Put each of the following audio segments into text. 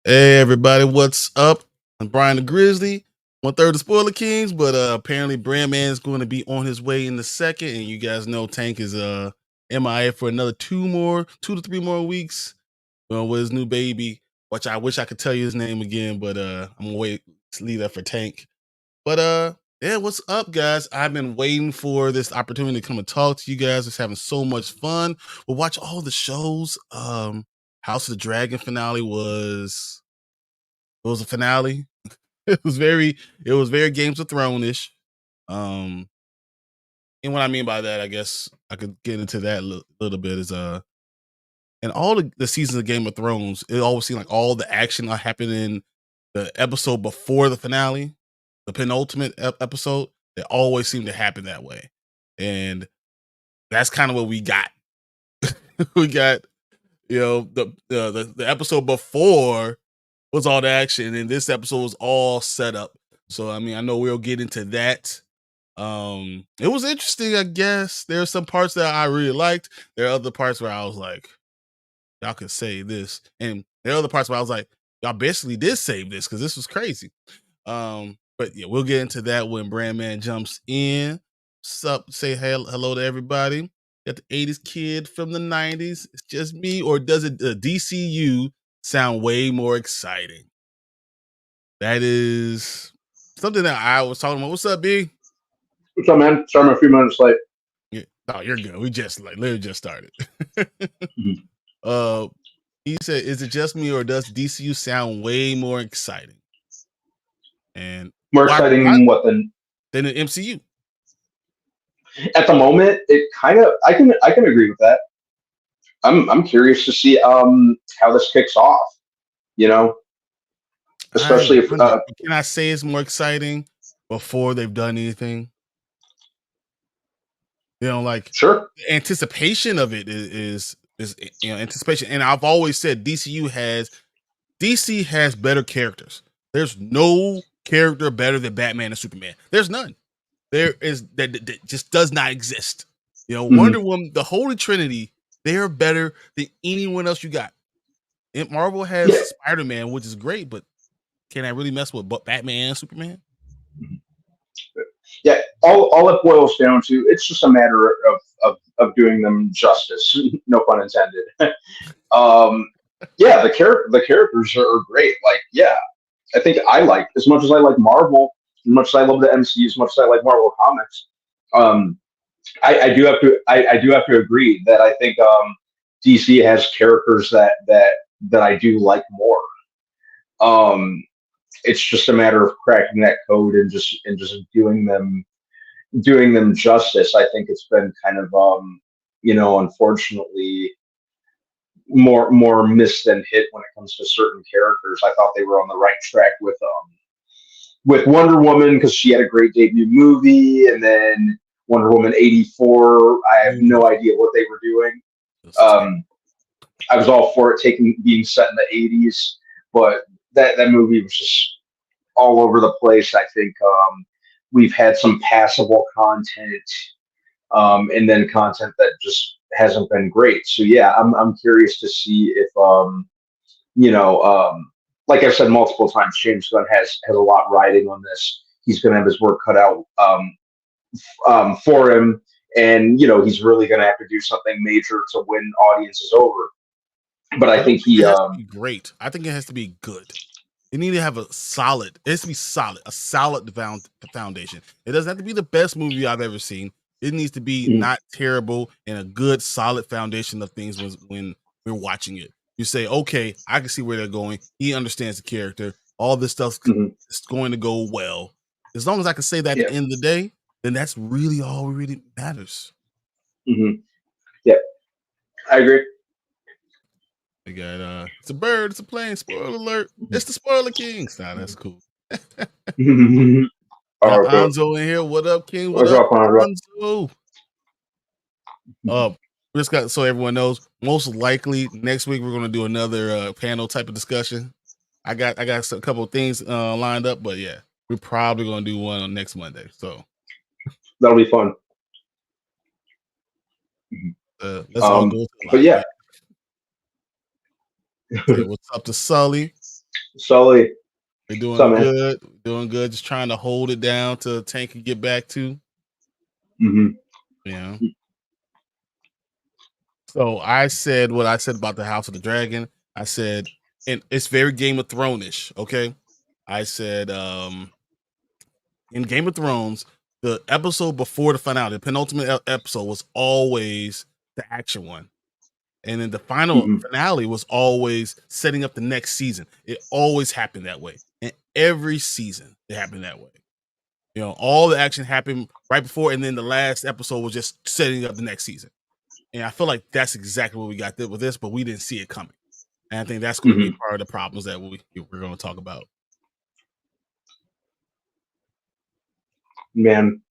Hey everybody, what's up? I'm Brian the Grizzly, one third of Spoiler Kings, but apparently Brand Man is going to be on his way in the second, and you guys know Tank is MIA for another 2 to 3 more weeks with his new baby, which I wish I could tell you his name again, but I'm gonna wait to leave that for Tank. But yeah, what's up, guys? I've been waiting for this opportunity to come and talk to you guys. Just having so much fun. We'll watch all the shows. House of the Dragon finale was a finale. It was very Games of Thrones-ish. Um, and what I mean by that, I guess I could get into that a little bit is and all the seasons of Game of Thrones, it always seemed like all the action happened in the episode before the finale, the penultimate episode. It always seemed to happen that way, and that's kind of what we got. We got the episode before was all the action, and this episode was all set up. So I mean, I know we'll get into that. It was interesting, I guess. There are some parts that I really liked. There are other parts where I was like, y'all could say this. And there are other parts where I was like, y'all basically did save this because this was crazy. But yeah, we'll get into that when Brandman jumps in. Sup, say hello to everybody. Got the 80s kid from the 90s. It's just me, or does it DCU sound way more exciting? That is something that I was talking about. What's up, B? What's up, man? Sorry, I'm a few minutes late. Yeah. Oh, you're good. We just literally just started. Mhm. He said, "Is it just me, or does DCU sound way more exciting?" And More exciting than the MCU. at the moment. It kind of I can agree with that. I'm curious to see how this kicks off. You know, especially if Can I say it's more exciting before they've done anything? Like sure. anticipation of it is anticipation. And I've always said DC has better characters. There's no character better than Batman and Superman. There's none. There is that just does not exist. Wonder Woman, the Holy Trinity, they are better than anyone else you got. And Marvel has Spider-Man, which is great, but can I really mess with Batman and Superman? Yeah, all it boils down to, it's just a matter of doing them justice. No pun intended. Yeah, the characters are great. Like, yeah, I think I like, as much as I like Marvel, as much as I love the MCU, as much as I like Marvel comics. I do have to agree that I think DC has characters that I do like more. It's just a matter of cracking that code and just doing them justice. I think it's been kind of unfortunately more miss than hit when it comes to certain characters. I thought they were on the right track with Wonder Woman because she had a great debut movie, and then Wonder Woman 84. I have no idea what they were doing. I was all for it being set in the 80s, but that movie was just all over the place. I think we've had some passable content, and then content that just hasn't been great. So yeah, I'm curious to see if like I've said multiple times, James Gunn has a lot riding on this. He's going to have his work cut out for him, and he's really going to have to do something major to win audiences over. But I think it has to be great. I think it has to be good. You need to have a solid. It has to be solid, a solid foundation. It doesn't have to be the best movie I've ever seen. It needs to be not terrible and a good, solid foundation of things when we're watching it. You say, okay, I can see where they're going. He understands the character. All this stuff's going to go well. As long as I can say that at the end of the day, then that's really all really matters. Yeah, I agree. They got it's a bird, it's a plane, spoiler alert. It's the Spoiler Kings. Nah, that's cool. Anzo in here. What up, King? What up, Anzo? Just got so everyone knows, most likely next week we're gonna do another panel type of discussion. I got a couple of things lined up, but yeah, we're probably gonna do one on next Monday. So that'll be fun. Let's all go. But yeah. Hey, what's up to Sully? Sully, We're what's up, doing man? good. Doing good. Just trying to hold it down till Tank can get back to. Hmm. You know. So I said what I said about the House of the Dragon. I said, and it's very Game of Thrones-ish, okay? I said, in Game of Thrones, the episode before the finale, the penultimate episode was always the action one. And then the final Hmm. finale was always setting up the next season. It always happened that way. And every season it happened that way. You know, all the action happened right before, and then the last episode was just setting up the next season. And I feel like that's exactly what we got with this, but we didn't see it coming. And I think that's going to be Hmm. part of the problems that we're going to talk about. Man,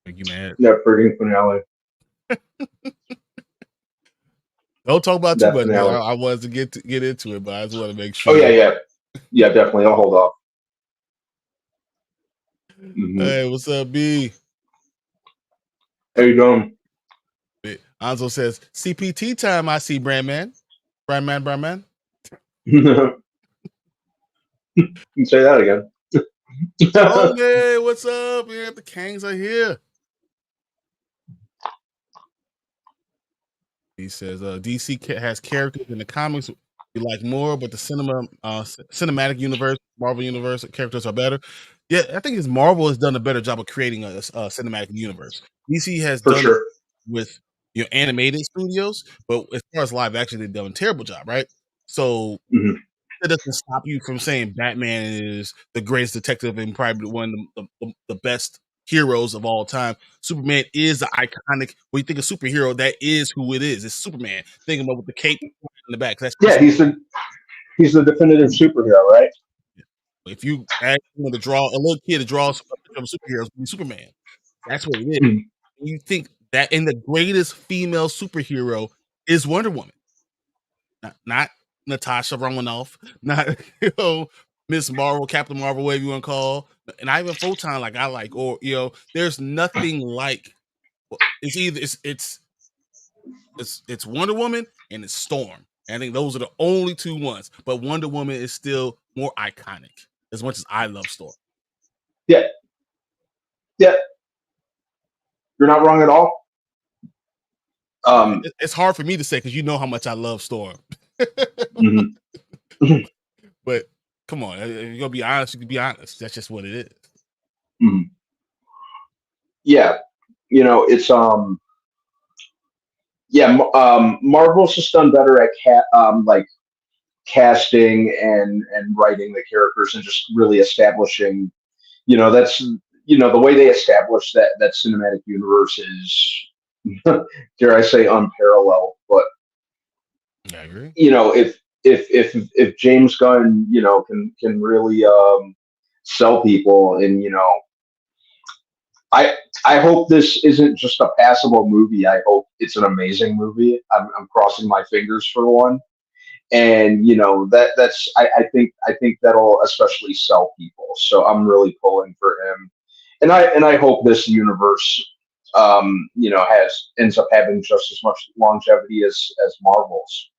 Make you mad? that freaking finale. Don't talk about too That much, man. finale. I wanted to get into it, but I just want to make Oh sure. yeah, yeah, yeah. Definitely. I'll hold off. Hmm. Hey, what's up, B? How you doing? Anzo says CPT time. I see Brandman. Brandman. You can say that again. Tony, what's up? Yeah, the Kangs are here. He says DC has characters in the comics we like more, but the cinematic universe, Marvel universe characters are better. Yeah, I think his Marvel has done a better job of creating a cinematic universe. DC has For done it sure. with animated studios, but as far as live action, they've done a terrible job, right? So Hmm. that doesn't stop you from saying Batman is the greatest detective and probably one of the best heroes of all time. Superman is the iconic. When you think of superhero, that is who it is. It's Superman. Think about with the cape in the back. That's Yeah, he's the definitive superhero, right? if you ask someone to draw a little kid to draw a picture of a superhero, it's gonna be Superman. That's what it is. Mhm. You think that, and the greatest female superhero is Wonder Woman. Not Natasha Romanoff, not Miss Marvel, Captain Marvel, whatever you want to call, and I even Photon like I like, or there's nothing like. It's either it's Wonder Woman and it's Storm. And I think those are the only two ones. But Wonder Woman is still more iconic as much as I love Storm. Yeah, yeah. You're not wrong at all. It's hard for me to say because you know how much I love Storm. Mhm. But come on, if you're gonna be honest, you can be honest. That's just what it is. Mhm. Yeah, it's yeah. Marvel's just done better at like casting and writing the characters and just really establishing. That's the way they establish that cinematic universe is, dare I say, unparalleled. But I agree. if James Gunn can really sell people, and I hope this isn't just a passable movie. I hope it's an amazing movie. I'm crossing my fingers for one, and I think that'll especially sell people. So I'm really pulling for him, and I hope this universe ends up having just as much longevity as Marvel's,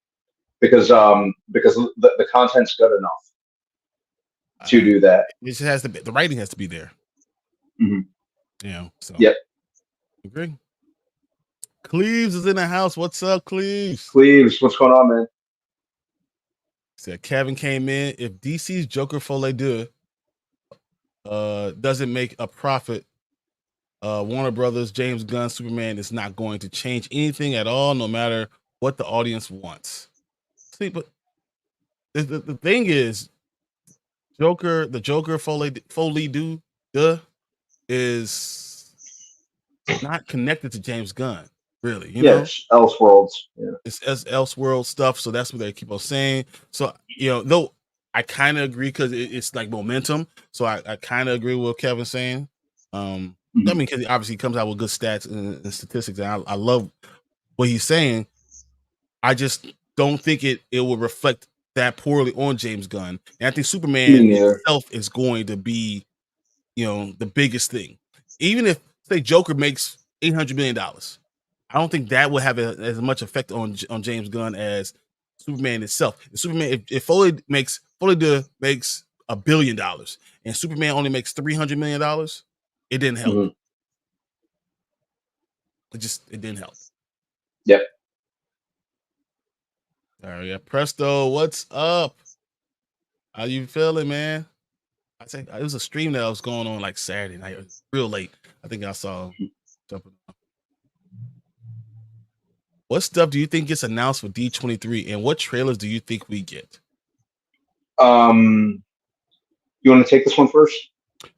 because the content's good enough to do that. It just has to be, the writing has to be there. Mhm. So Yep. agree. Cleves is in the house. What's up, Cleves? Cleves, what's going on, man? Said Kevin came in. If DC's Joker Folie Deux doesn't make a profit, Warner Brothers, James Gunn, Superman is not going to change anything at all, no matter what the audience wants. See, but the thing is, the Joker Folie Deux is not connected to James Gunn, really. Yeah, it's Elseworlds. Yeah. It's Elseworld stuff, so that's what they keep on saying. So though I kind of agree because it's like momentum. So I kind of agree with what Kevin's saying. I mean, because he obviously comes out with good stats and statistics, and I love what he's saying. I just don't think it will reflect that poorly on James Gunn, and I think Superman itself is going to be the biggest thing. Even if say Joker makes $800 million, I don't think that will have as much effect on James Gunn as Superman itself. If Superman, if Foley makes $1 billion and Superman only makes $300 million, it didn't help. Mhm. It didn't help. Yep. All right, yeah. Presto, what's up? How you feeling, man? I think it was a stream that was going on like Saturday night, real late. I think I saw something. What stuff do you think gets announced for D23, and what trailers do you think we get? You want to take this one first?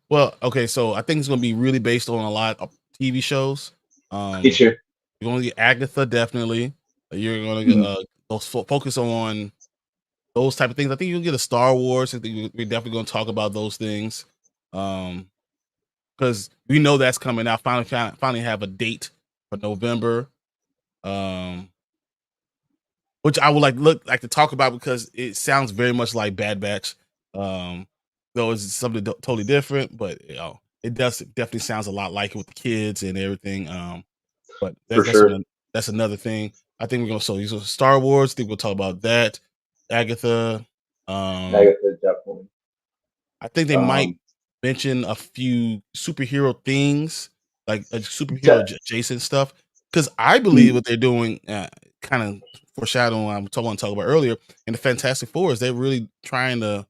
Well, okay, so I think it's going to be really based on a lot of TV shows. Me too. You're going to get Agatha, definitely. You're going to Mhm. focus on those type of things. I think you'll get a Star Wars. I think we're definitely going to talk about those things. Because we know that's coming out. Finally have a date for November. Which I would like to talk about because it sounds very much like Bad Batch. Though it's something totally different, but it definitely sounds a lot like it with the kids and everything. But For sure. that's another thing. I think we're gonna so Star Wars. I think we'll talk about that. Agatha. Agatha, definitely. I think they might Um, mention a few superhero things, like superhero de- adjacent stuff, because I believe mm, what they're doing, kind of foreshadowing what I want to talk about earlier in the Fantastic Four, is they're really trying to,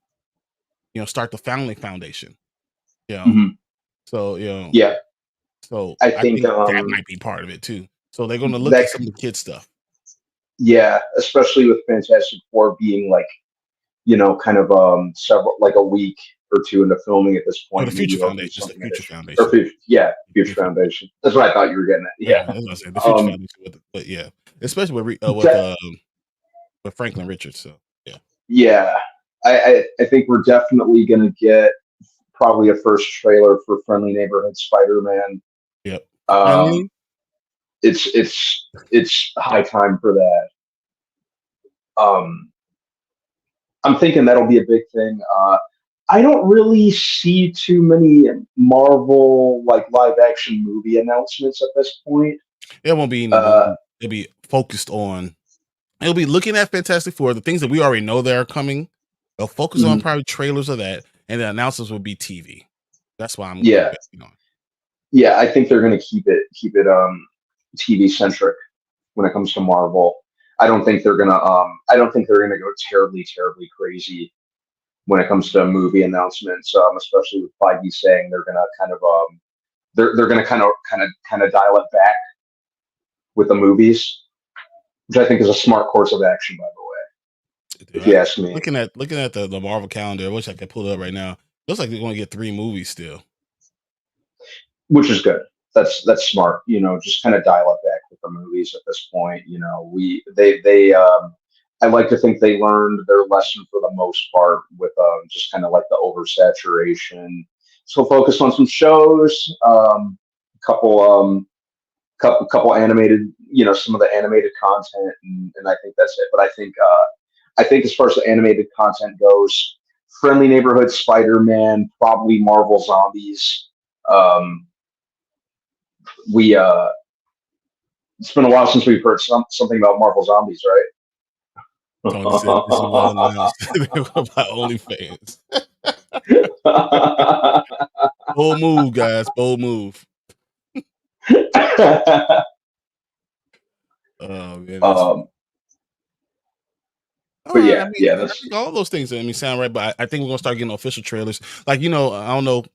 start the family foundation. You know, mhm. so Yeah, I I think think that might be part of it too. So they're going to look that at some of the kid stuff. yeah, especially with Fantastic Four being like, kind of several like a week or two into filming at this Oh, point, the maybe Future they'll do Foundation. It's the something Future additional. Or Foundation. yeah, Future Future Foundation. That's what I thought you were getting at. Yeah, Yeah. that's what I said. The Future Um, Foundation, but yeah, especially de- with Franklin Richards. So yeah. yeah, I think we're definitely gonna get probably a first trailer for Friendly Neighborhood Spider-Man. Yep. Um, Finally, it's high time for that. Um, I'm thinking that'll be a big thing. I don't really see too many Marvel like live action movie announcements at this point. it won't be any Uh, movie. It'll be focused on. It'll be looking at Fantastic Four, the things that we already know that are coming. They'll focus on mhm. probably trailers of that, and the announcements will be TV. That's why I'm Yeah, betting on. yeah, I think they're going to keep it TV centric when it comes to Marvel. I don't think they're gonna go terribly crazy when it comes to movie announcements, especially with Feige saying they're gonna kind of they're gonna kind of dial it back with the movies, which I think is a smart course of action, by the way, Dude, if you ask me. looking at the Marvel calendar, I wish I could pull it up right now. Looks like they're going to get 3 movies still. Which is good. That's smart. Just kind of dial it back with the movies at this point. We they I like to think they learned their lesson for the most part with just kind of like the oversaturation. So focus on some shows, couple couple animated, some of the animated content, and I think that's it. But I think as far as the animated content goes, Friendly Neighborhood Spider-Man, probably Marvel Zombies. Um, we It's been a while since we've heard something about Marvel Zombies, right? Oh, this is well announced. About OnlyFans. Bold move, guys. Bold move. Oh man, that's um, all but right. yeah, I mean, yeah, I think all those things, sound right, but I think we're gonna start getting official trailers. Like, I don't know.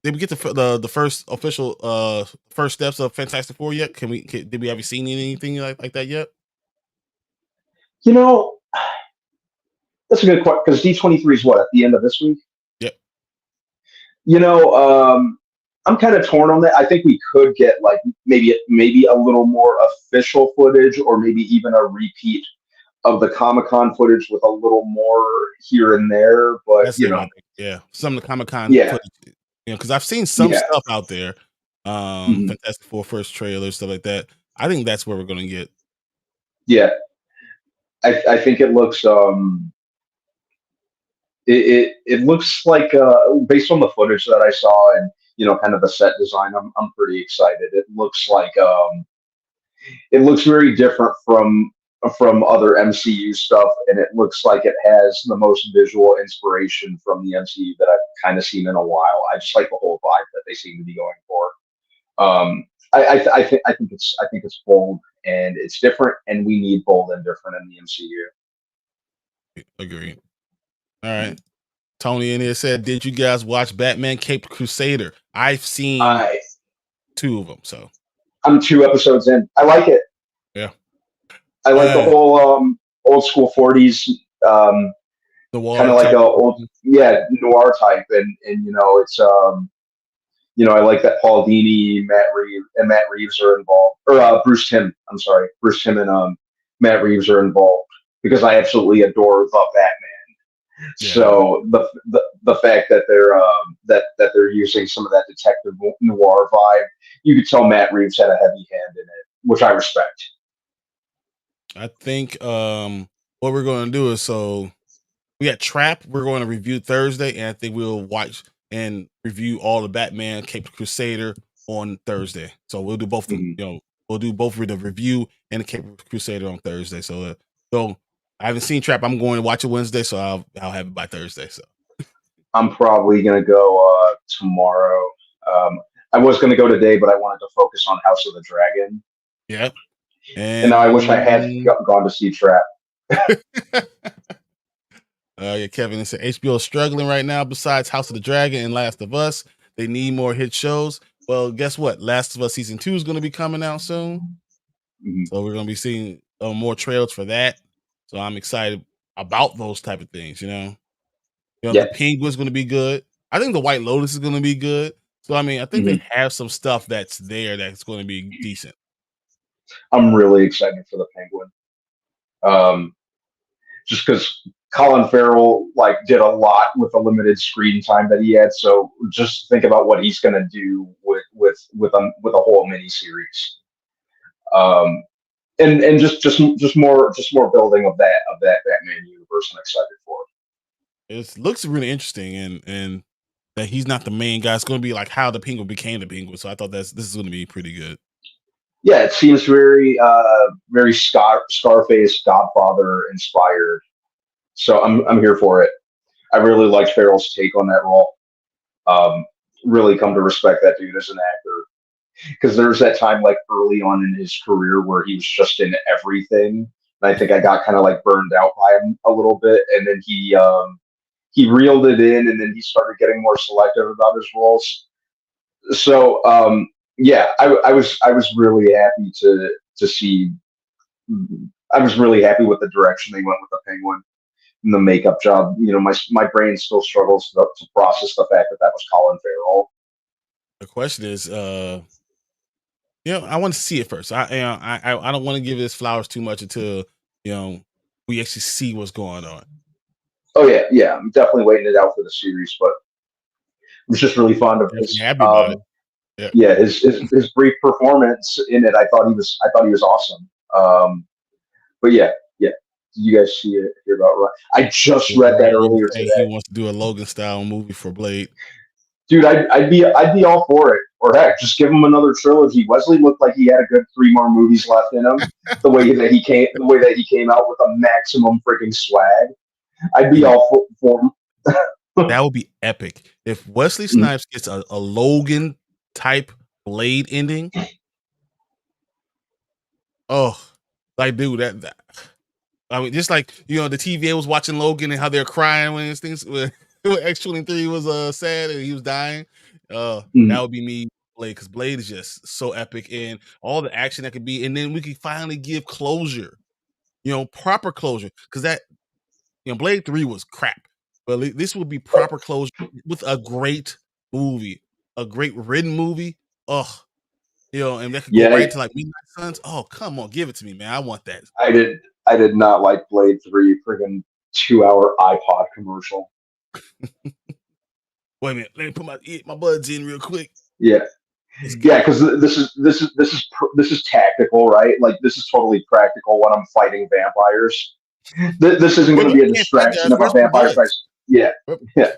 Did we get the first official first steps of Fantastic Four yet? Did we have you seen anything like that yet? you know that's a good question because D23 is what at the end of this week. Yep. You know, I'm kind of torn on that. I think we could get like maybe a little more official footage, or maybe even a repeat of the Comic Con footage with a little more here and there. But That's it, I think. Yeah. Some of the Comic Con yeah, footage, because I've seen some yeah, stuff out there. mhm, Fantastic Four first trailer, stuff like that. I think that's where we're gonna get. yeah. I think it looks it looks like based on the footage that I saw and kind of the set design, I'm pretty excited. It looks very different from from other MCU stuff, and it looks like it has the most visual inspiration from the MCU that I've kind of seen in a while. I just like the whole vibe that they seem to be going for. I think it's bold and it's different, and we need bold and different in the MCU. Agreed. All right. Tony in here said, "Did you guys watch Batman Caped Crusader?" I've seen I 2 of them, so I'm 2 episodes in. I like it. yeah. I like the whole old school 40s, kind Noir of like type. a old noir type, and it's I like that Paul Dini, Matt Reeves are involved, or Bruce Timm. I'm sorry, Bruce Timm and Matt Reeves are involved because I absolutely adore the Batman. Yeah. So the fact that they're using some of that detective noir vibe, you could tell Matt Reeves had a heavy hand in it, which I respect. I think what we're going to do is, so we got Trap. We're going to review Thursday, and I think we'll watch and review all the Batman Caped Crusader on Thursday. So we'll do both of them. Mhm. We'll do both the review and the Caped Crusader on Thursday. So I haven't seen Trap. I'm going to watch it Wednesday, so I'll have it by Thursday. So I'm probably gonna go tomorrow. I was gonna go today, but I wanted to focus on House of the Dragon, yeah, and now I wish I had and gone to see Trap. yeah, Kevin said HBO is struggling right now. Besides House of the Dragon and Last of Us, they need more hit shows. Well, guess what? Last of Us season 2 is going to be coming out soon, Mhm. so we're going to be seeing more trailers for that. So I'm excited about those type of things. Yeah, The Penguin's going to be good. I think the White Lotus is going to be good. So I mean, I think hmm they have some stuff that's there that's going to be decent. I'm really excited for the Penguin. Um, just because Colin Farrell did a lot with the limited screen time that he had. So just think about what he's gonna do with a whole mini series. Um, and just more building of that Batman universe. I'm excited for. It looks really interesting, and that he's not the main guy. It's going to be like how the Penguin became the Penguin. So I thought this is going to be pretty good. Yeah, it seems very Scarface Godfather inspired. So I'm here for it. I really liked Farrell's take on that role. Um, really come to respect that dude as an actor because there's that time early on in his career where he was just in everything. And I think I got kind of burned out by him a little bit, and then he reeled it in, and then he started getting more selective about his roles. So yeah, I was really happy to see. I was really happy with the direction they went with the Penguin and the makeup job. My brain still struggles to process the fact that was Colin Farrell. The question is, I want to see it first. I don't want to give this flowers too much until we actually see what's going on. Oh yeah, yeah. I'm definitely waiting it out for the series, but I was just really fond of Definitely his happy about it. Yeah. yeah his brief performance in it. I thought he was awesome. But yeah, yeah. Did you guys hear about Ryan? I just read that Ryan earlier saying he today. wants to do a Logan style movie for Blade. Dude, I'd be all for it. Or heck, just give him another trilogy. Wesley looked like he had a good 3 more movies left in him. The way that he came out with a maximum freaking swag. I'd be Dude, all for him. that would be epic if Wesley Snipes gets a Logan type Blade ending. Oh, dude, that I mean, just like the TVA was watching Logan and how they're crying when his things when X-23 was sad and he was dying. That would be me, Blade, because Blade is just so epic and all the action that could be, and then we could finally give closure, proper closure, because that Blade 3 was crap, but this would be proper closure with a great movie, a great written movie. Oh, and that could go right Yeah, into like Midnight Suns. Oh, come on, give it to me, man. I want that. I did not like Blade 3 friggin' 2 hour iPod commercial. Wait a minute, let me put my buds in real quick. Yeah. Let's Yeah, go. because this is tactical, right? This is totally practical when I'm fighting vampires. This isn't Wait, going to wait, be a I can't fight distraction guys. if a Where's my vampire buds? tries. Yeah, Where- yeah.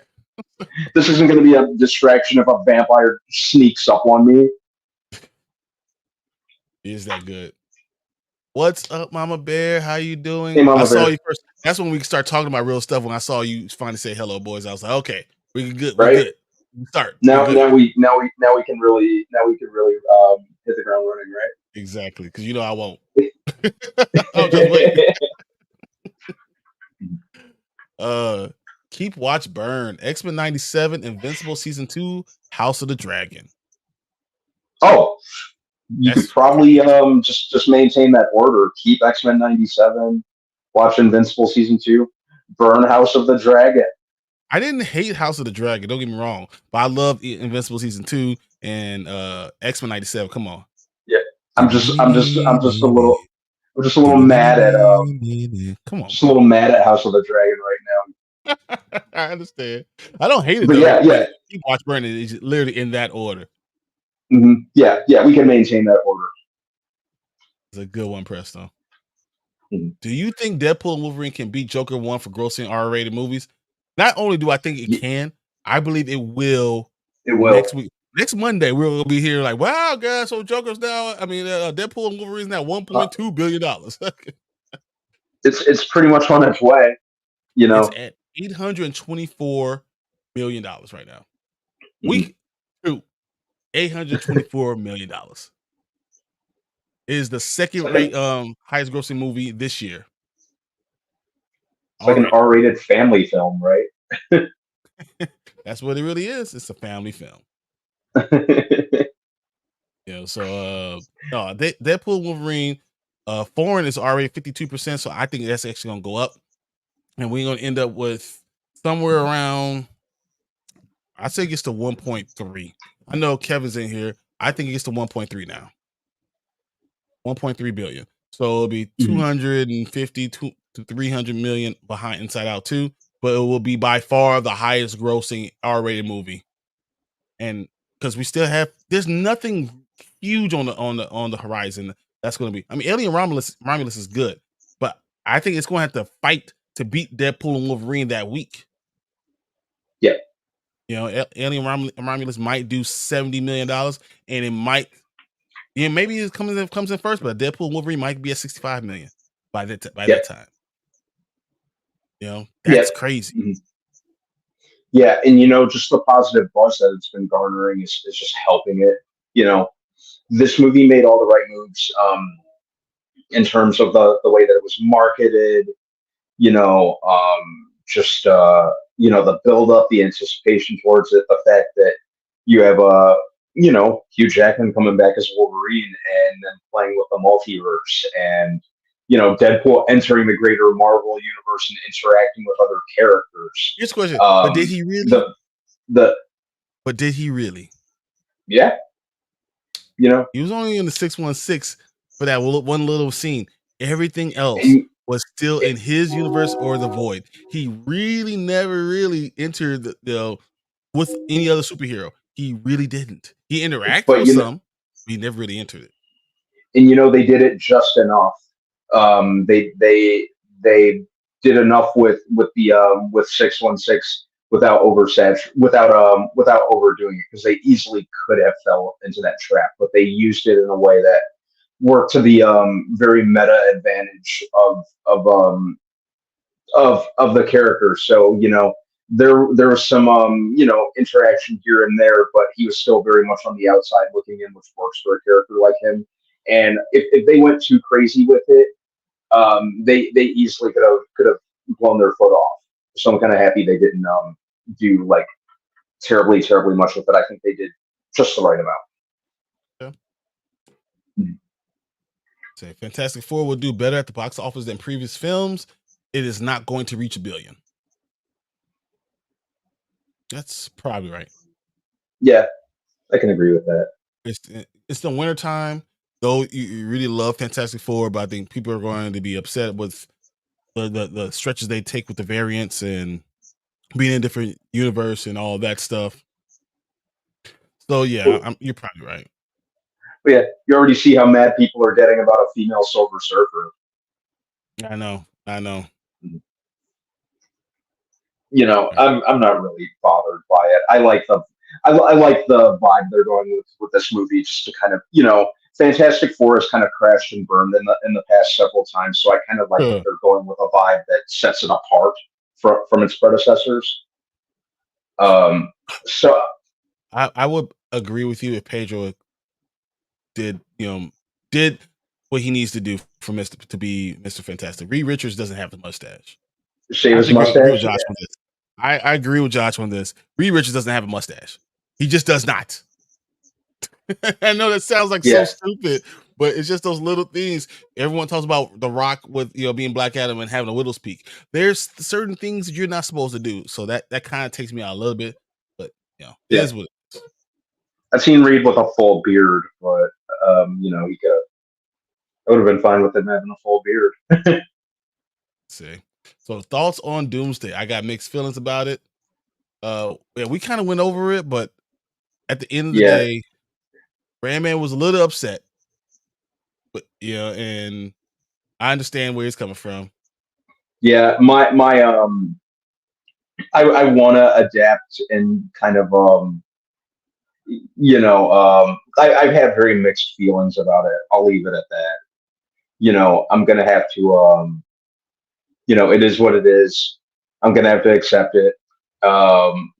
This isn't going to be a distraction if a vampire sneaks up on me. Is that good? What's up, Mama Bear? How you doing? Hey, I Mama saw Bear. you first. That's when we start talking about real stuff. When I saw you finally say hello, boys, I was like, okay, we good. We Right good. We start. We now, good. now we can really hit the ground running, Exactly. Because you know I won't. I'll just wait. right? Uh, keep watch burn. X-Men 97, Invincible season 2, House of the Dragon. Oh, you could That's probably crazy. just maintain that order. Keep X-Men 97, watch Invincible season 2, burn House of the Dragon. I didn't hate House of the Dragon. Don't get me wrong, but I love Invincible season 2 and X-Men 97. Come on. Yeah, I'm just a little mad at Come on, just a bro. little mad at House of the Dragon right I understand. I don't hate now. it But though, yeah, but keep watch burning is literally in that order. yeah, we can maintain that order. It's a good one, Presto. Mhm. Do you think Deadpool and Wolverine can beat Joker 1 for grossing R-rated movies? Not only do I think it can, I believe it will It will. next week. Next Monday, we'll be here like, wow, guys, so Joker's now, Deadpool and Wolverine's now Uh, $1.2 billion. it's pretty much on its way. You It's know. at $824 million right now. Mhm. Week 2, $824 million. It is the second It's like rate highest grossing movie this year an already. R-rated family film, right? That's what it really is. It's a family film. So no, Deadpool Wolverine, foreign is already 52%, so I think that's actually gonna go up. And we're gonna end up with somewhere around, I say it gets to 1.3. I know Kevin's in here. I think it gets to 1.3 now. 1.3 billion. So it'll be Mhm. 250 to 300 million behind Inside Out 2, but it will be by far the highest grossing R-rated movie. And because we still have, there's nothing huge on the horizon that's going to be. I mean, Alien Romulus is good, but I think it's going to have to fight to beat Deadpool and Wolverine that week. Yeah, Alien Romulus might do $70 million, and it might, maybe it comes in first, but Deadpool and Wolverine might be at 65 million by yeah, that time. yeah. That's crazy. Mhm. Yeah, and just the positive buzz that it's been garnering is just helping it. You know, this movie made all the right moves in terms of the way that it was marketed. Just the build up, the anticipation towards it, the fact that you have Hugh Jackman coming back as Wolverine and then playing with the multiverse and Deadpool entering the greater Marvel universe and interacting with other characters. Here's a question: But did Um, he really? the the But did he really? Yeah, He was only in the 616 for that one little scene. Everything else and was still in his universe or the void. He really never really entered with any other superhero. He really didn't. He interacted but with some, but he never really entered it. they did it just enough. They did enough with 616 without overdoing it because they easily could have fell into that trap, but they used it in a way that worked to the very meta advantage of the characters. So there was some interaction here and there, but he was still very much on the outside looking in, which works for a character like him. And if they went too crazy with it, they easily could have blown their foot off. So I'm kind of happy they didn't do like terribly much with it. I think they did just the right amount. Yeah. Mhm. Say Fantastic Four will do better at the box office than previous films. It is not going to reach $1 billion. That's probably right. Yeah, I can agree with that. It's the winter time, though. You really love Fantastic Four, but I think people are going to be upset with the stretches they take with the variants and being in a different universe and all that stuff. So yeah, But you're probably right. yeah, you already see how mad people are getting about a female Silver Surfer. I know. Right. I'm not really bothered by it. I like the vibe they're going with this movie, just to kind of Fantastic Four has kind of crashed and burned in the past several times, so I kind of like that Huh. they're going with a vibe that sets it apart from its predecessors. Um, so I would agree with you if Pedro did, did what he needs to do for Mr. to be Mr. Fantastic. Reed Richards doesn't have the mustache. shave I have his to agree with mustache, Josh on this. I agree with Josh on this. Reed Richards doesn't have a mustache. He just does not. I know that sounds like so yeah, stupid, but it's just those little things. Everyone talks about The Rock with being Black Adam and having a widow's peak. There's certain things that you're not supposed to do, so that kind of takes me out a little bit. But it yeah. is what it is. I've seen Reed with a full beard, but he could. I would have been fine with him having a full beard. See. So thoughts on Doomsday? I got mixed feelings about it. Yeah, we kind of went over it, but at the end of the Yeah, day, Randman was a little upset. But and I understand where he's coming from. yeah. I want to adapt and kind of I've had very mixed feelings about it. I'll leave it at that. I'm gonna have to it is what it is. I'm gonna have to accept it. Um,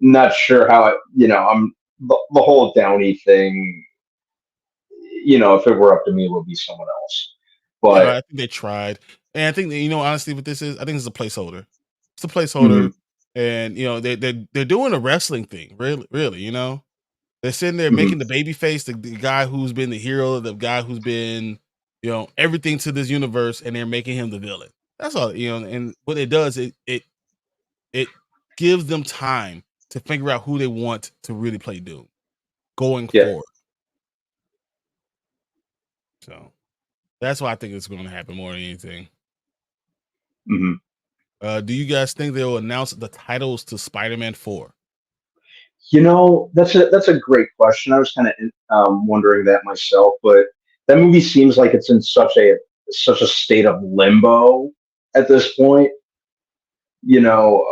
Not sure how I'm the whole Downey thing. If it were up to me, it would be someone else. Yeah, But I think they tried, and I think that, honestly, what this is, I think it's a placeholder. It's a placeholder, mhm, and they're doing a wrestling thing, really, really. They're sitting there mhm, making the baby face, the guy who's been the hero, the guy who's been, everything to this universe, and they're making him the villain. That's all, and what it does, it gives them time to figure out who they want to really play Doom going yeah. forward. So that's why I think it's going to happen more than anything. Mhm. Do you guys think they'll announce the titles to Spider-Man 4? That's a great question. I was kind of wondering that myself, but that movie seems like it's in such a state of limbo at this point. You know,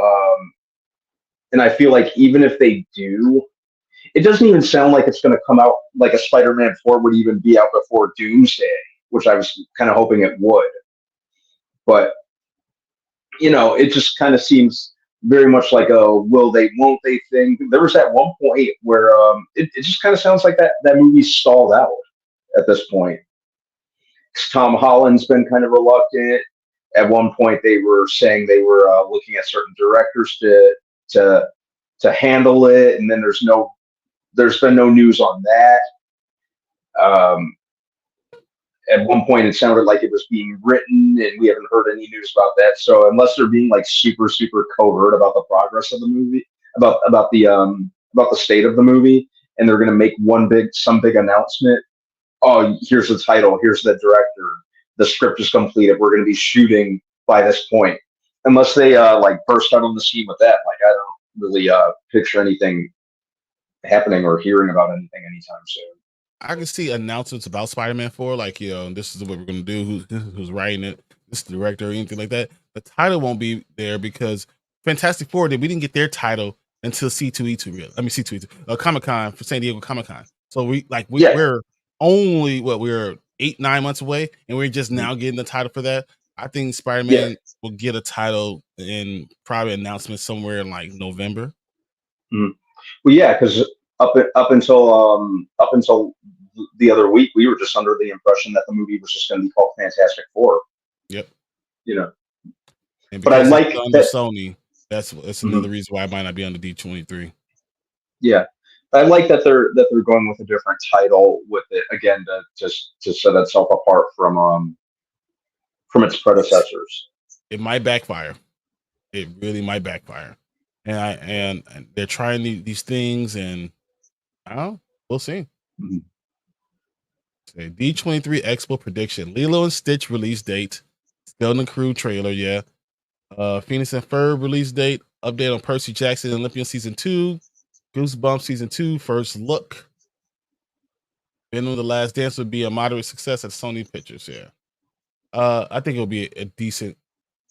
and I feel like even if they do, it doesn't even sound like it's going to come out like a Spider-Man 4 would even be out before Doomsday, which I was kind of hoping it would. But it just kind of seems very much like a will they, won't they thing. There was that one point where it just kind of sounds like that movie stalled out at this point. Tom Holland's been kind of reluctant. At one point, they were saying they were looking at certain directors to to handle it, and then there's been no news on that. Um, at one point, it sounded like it was being written, and we haven't heard any news about that. So unless they're being like super super covert about the progress of the movie, about the state of the movie, and they're going to make some big announcement. Oh, here's the title, here's the director, the script is completed, we're going to be shooting by this point. Unless they like burst out on the scene with that, like I don't really picture anything happening or hearing about anything anytime soon. I can see announcements about Spider-Man 4, like, this is what we're going to do, who's writing it, this is the director, or anything like that. The title won't be there because Fantastic Four we didn't get their title until C2E2 real. I mean C2E2, Comic-Con for San Diego Comic-Con. So Yeah. we're only we're 8-9 months away, and we're just Mhm. now getting the title for that. I think Yeah. Spider-Man will get a title in probably announcement somewhere in like November. Mhm. Well, yeah, because up until the other week, we were just under the impression that the movie was just going to be called Fantastic Four. Yep. You know, And but I because it's like under that. Sony, that's Mhm. another reason why it might not be on the D23. Yeah, I like that they're going with a different title with it again to just to set itself apart from its predecessors. It might backfire. It really might backfire. And they're trying these things, and I don't know. We'll see. Mhm. Okay, D23 Expo prediction: Lilo and Stitch release date. Skeleton Crew trailer, yeah. Phoenix and Ferb release date. Update on Percy Jackson and Olympian season 2. Goosebumps season 2 first look. Venom: The Last Dance would be a moderate success at Sony Pictures. Yeah. I think it'll be a decent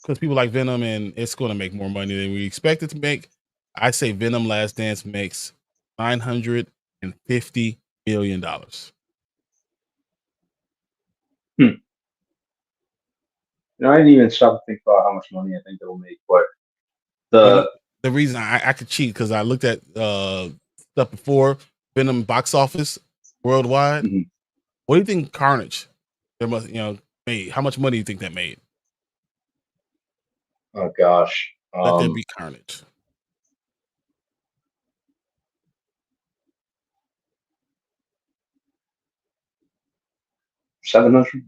because people like Venom, and it's going to make more money than we expect it to make. I say Venom: Last Dance makes $950 million. I didn't even stop to think about how much money I think it'll make, but Well, you, the the reason I could cheat because I looked at stuff before Venom box office worldwide. mhm. What do you think Carnage? There must made how much money do you think that made? Oh gosh, Let there be carnage. 700,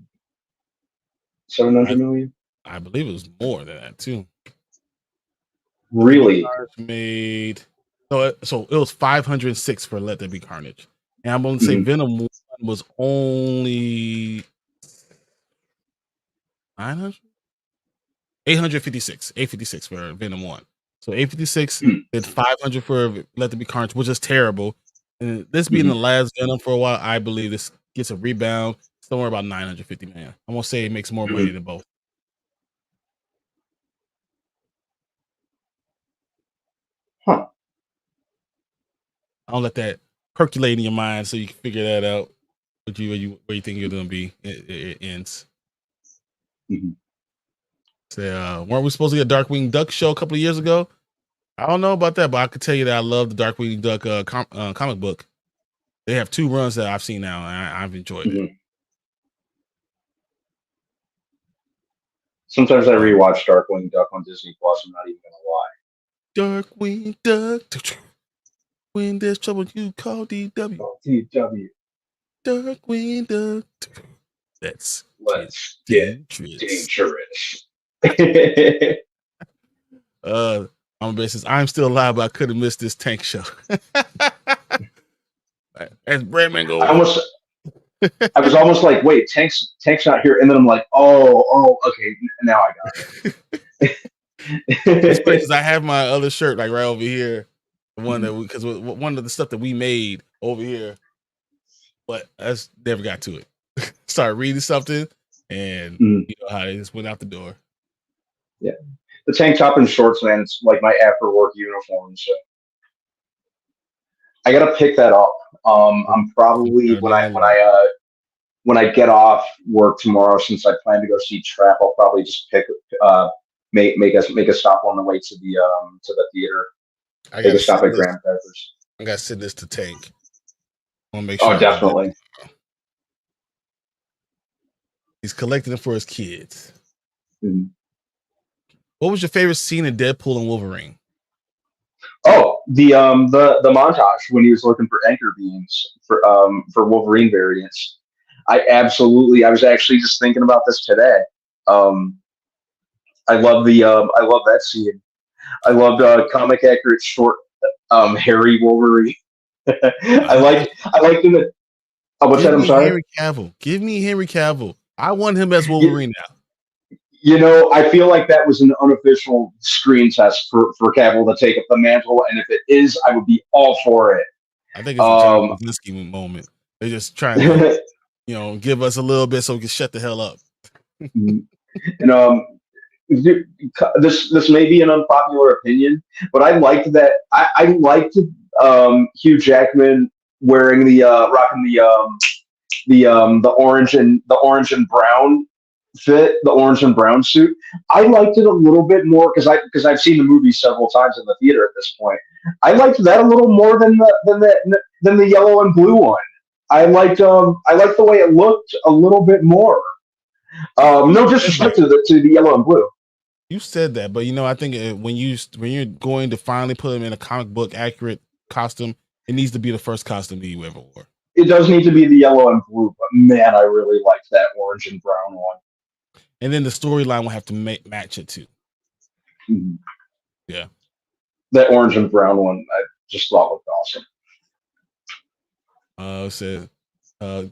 seven I hundred million. I believe it was more than that too. Let there be Really? carnage made so it was 506 for Let There Be Carnage. And I'm gonna say Hmm. Venom 1 was only 900? 856. 856 for Venom 1. So 856 did 500 for Let There Be Carnage, which is terrible. And this being Hmm. the last Venom for a while, I believe this gets a rebound somewhere about 950 million. I'm gonna say it makes more money Hmm. than both. Huh. I'll let that percolate in your mind so you can figure that out. Where you think you're gonna be? It ends. Hmm. So, weren't we supposed to get a Darkwing Duck show a couple of years ago? I don't know about that, but I could tell you that I love the Darkwing Duck comic book. They have 2 runs that I've seen now, and I've enjoyed it. Hmm. Sometimes I Uh, rewatch Darkwing Duck on Disney Plus. I'm not even gonna lie. Darkwing Duck. When there's trouble, you call DW. Oh, DW. Darkwing Duck. Let's get Let's get dangerous. dangerous. Uh, on basis, I'm still alive, but I could have missed this tank show. As Brandman I goes. almost, I was almost like, wait, Tank's not here, and then I'm like, okay, now I got It's funny it. because I have my other shirt like right over here, the one that because one of the stuff that we made over here, but I just never got to it. Started reading something, and Mm, you know how it just went out the door. yeah, the tank top and shorts, man. It's like my after work uniform. So I gotta pick that up. I'm probably when I get off work tomorrow, since I plan to go see Trap, I'll probably just uh make a stop on the way to the theater. I Take a gotta stop send at this. Graham Peppers. I gotta send this to Tank. I want to make sure Oh, I do that. definitely. He's collecting it for his kids. Mhm. What was your favorite scene in Deadpool and Wolverine? Oh, the montage when he was looking for anchor beams for Wolverine variants. I was actually just thinking about this today. Um, I love that scene. I loved comic accurate short Harry Wolverine. I liked him. What's Give that? I'm me sorry. Henry Cavill. Give me Henry Cavill. I want him as You, Wolverine now. I feel like that was an unofficial screen test for Cavill to take up the mantle, and if it is, I would be all for it. I think it's a John Um, Krasinski moment. They're just trying to, give us a little bit so we can shut the hell up. and this may be an unpopular opinion, but I liked that. I liked Hugh Jackman wearing rocking the orange and brown fit, the orange and brown suit. I liked it a little bit more because I've seen the movie several times in the theater at this point. I liked that a little more than the yellow and blue one. I liked the way it looked a little bit more. You No said that. disrespect to the yellow and blue. You said that, but I think when you're going to finally put him in a comic book accurate costume, it needs to be the first costume that you ever wore. It does need to be the yellow and blue, but man, I really liked that orange and brown one. And then the storyline will have to match it too. Mhm. Yeah. That orange and brown one, I just thought looked awesome. It said,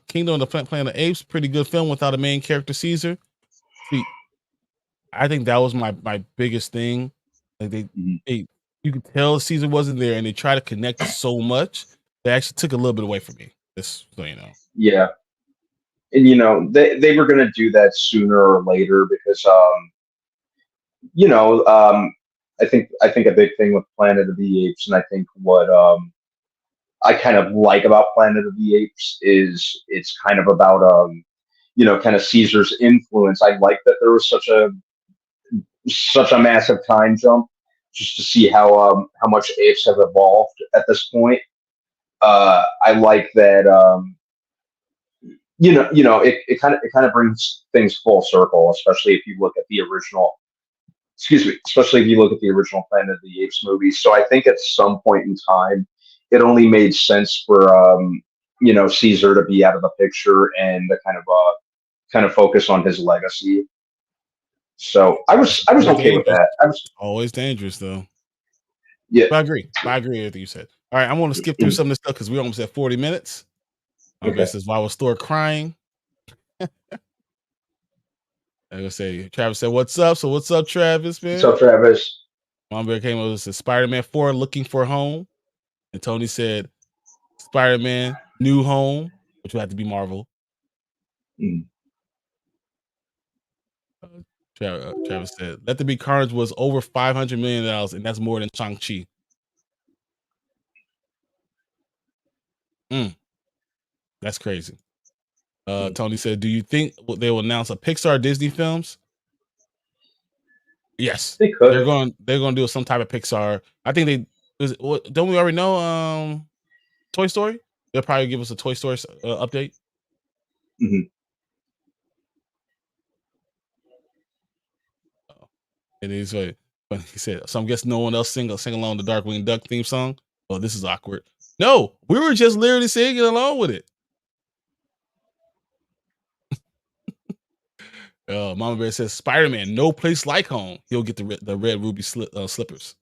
Kingdom of the Planet of the Apes, pretty good film without a main character, Caesar. See, I think that was my biggest thing. Like Mhm. you could tell Caesar wasn't there, and they try to connect so much. They actually took a little bit away from me. Just so you know. Yeah, and they were going to do that sooner or later because you know I think a big thing with Planet of the Apes, and I think what I kind of like about Planet of the Apes is it's kind of about kind of Caesar's influence. I like that there was such a massive time jump just to see how much apes have evolved at this point. I like that. It kind of brings things full circle, especially if you look at the original. Excuse me, especially if you look at the original Planet of the Apes movies. So I think at some point in time, it only made sense for Caesar to be out of the picture and to kind of focus on his legacy. So I was Always okay with dangerous. that. I was Always dangerous though. yeah. But I agree. I agree with everything you said. All right, I'm gonna skip through some of this stuff because we're almost at 40 minutes. Okay. Says, "Why was Thor crying?" I gonna say, Travis said, "What's up?" So what's up, Travis, man? So Travis. Mom Bear came over and said, "Spider-Man 4 looking for home." And Tony said, "Spider-Man New Home," which will have to be Marvel. Mm. Uh, Travis said, "Let There Be Carnage" was over $500 million, and that's more than Shang-Chi. Mm, that's crazy. Mm. Tony said, "Do you think they will announce a Pixar Disney films?" Yes, They could. they're going to do some type of Pixar. I think don't we already know Toy Story? They'll probably give us a Toy Story update. Hmm. And he's like, but he said, "So I'm guessing no one else sing along the Darkwing Duck theme song." Oh, this is awkward. No, we were just literally singing along with it. Mama Bear says, "Spider-Man, no place like home. He'll get the red ruby slippers."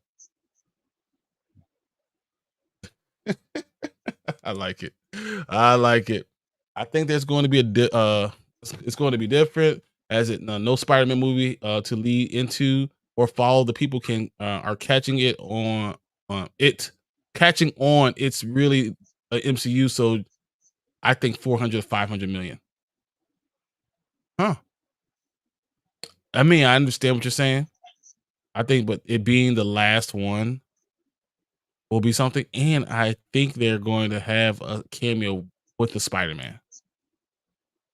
I like it. I like it. I think there's going to be it's going to be different as it no Spider-Man movie to lead into or follow the people are catching it on catching on. It's really a MCU, so I think 400 500 million. Huh. I mean, I understand what you're saying. I think, but it being the last one will be something, and I think they're going to have a cameo with the Spider-Man.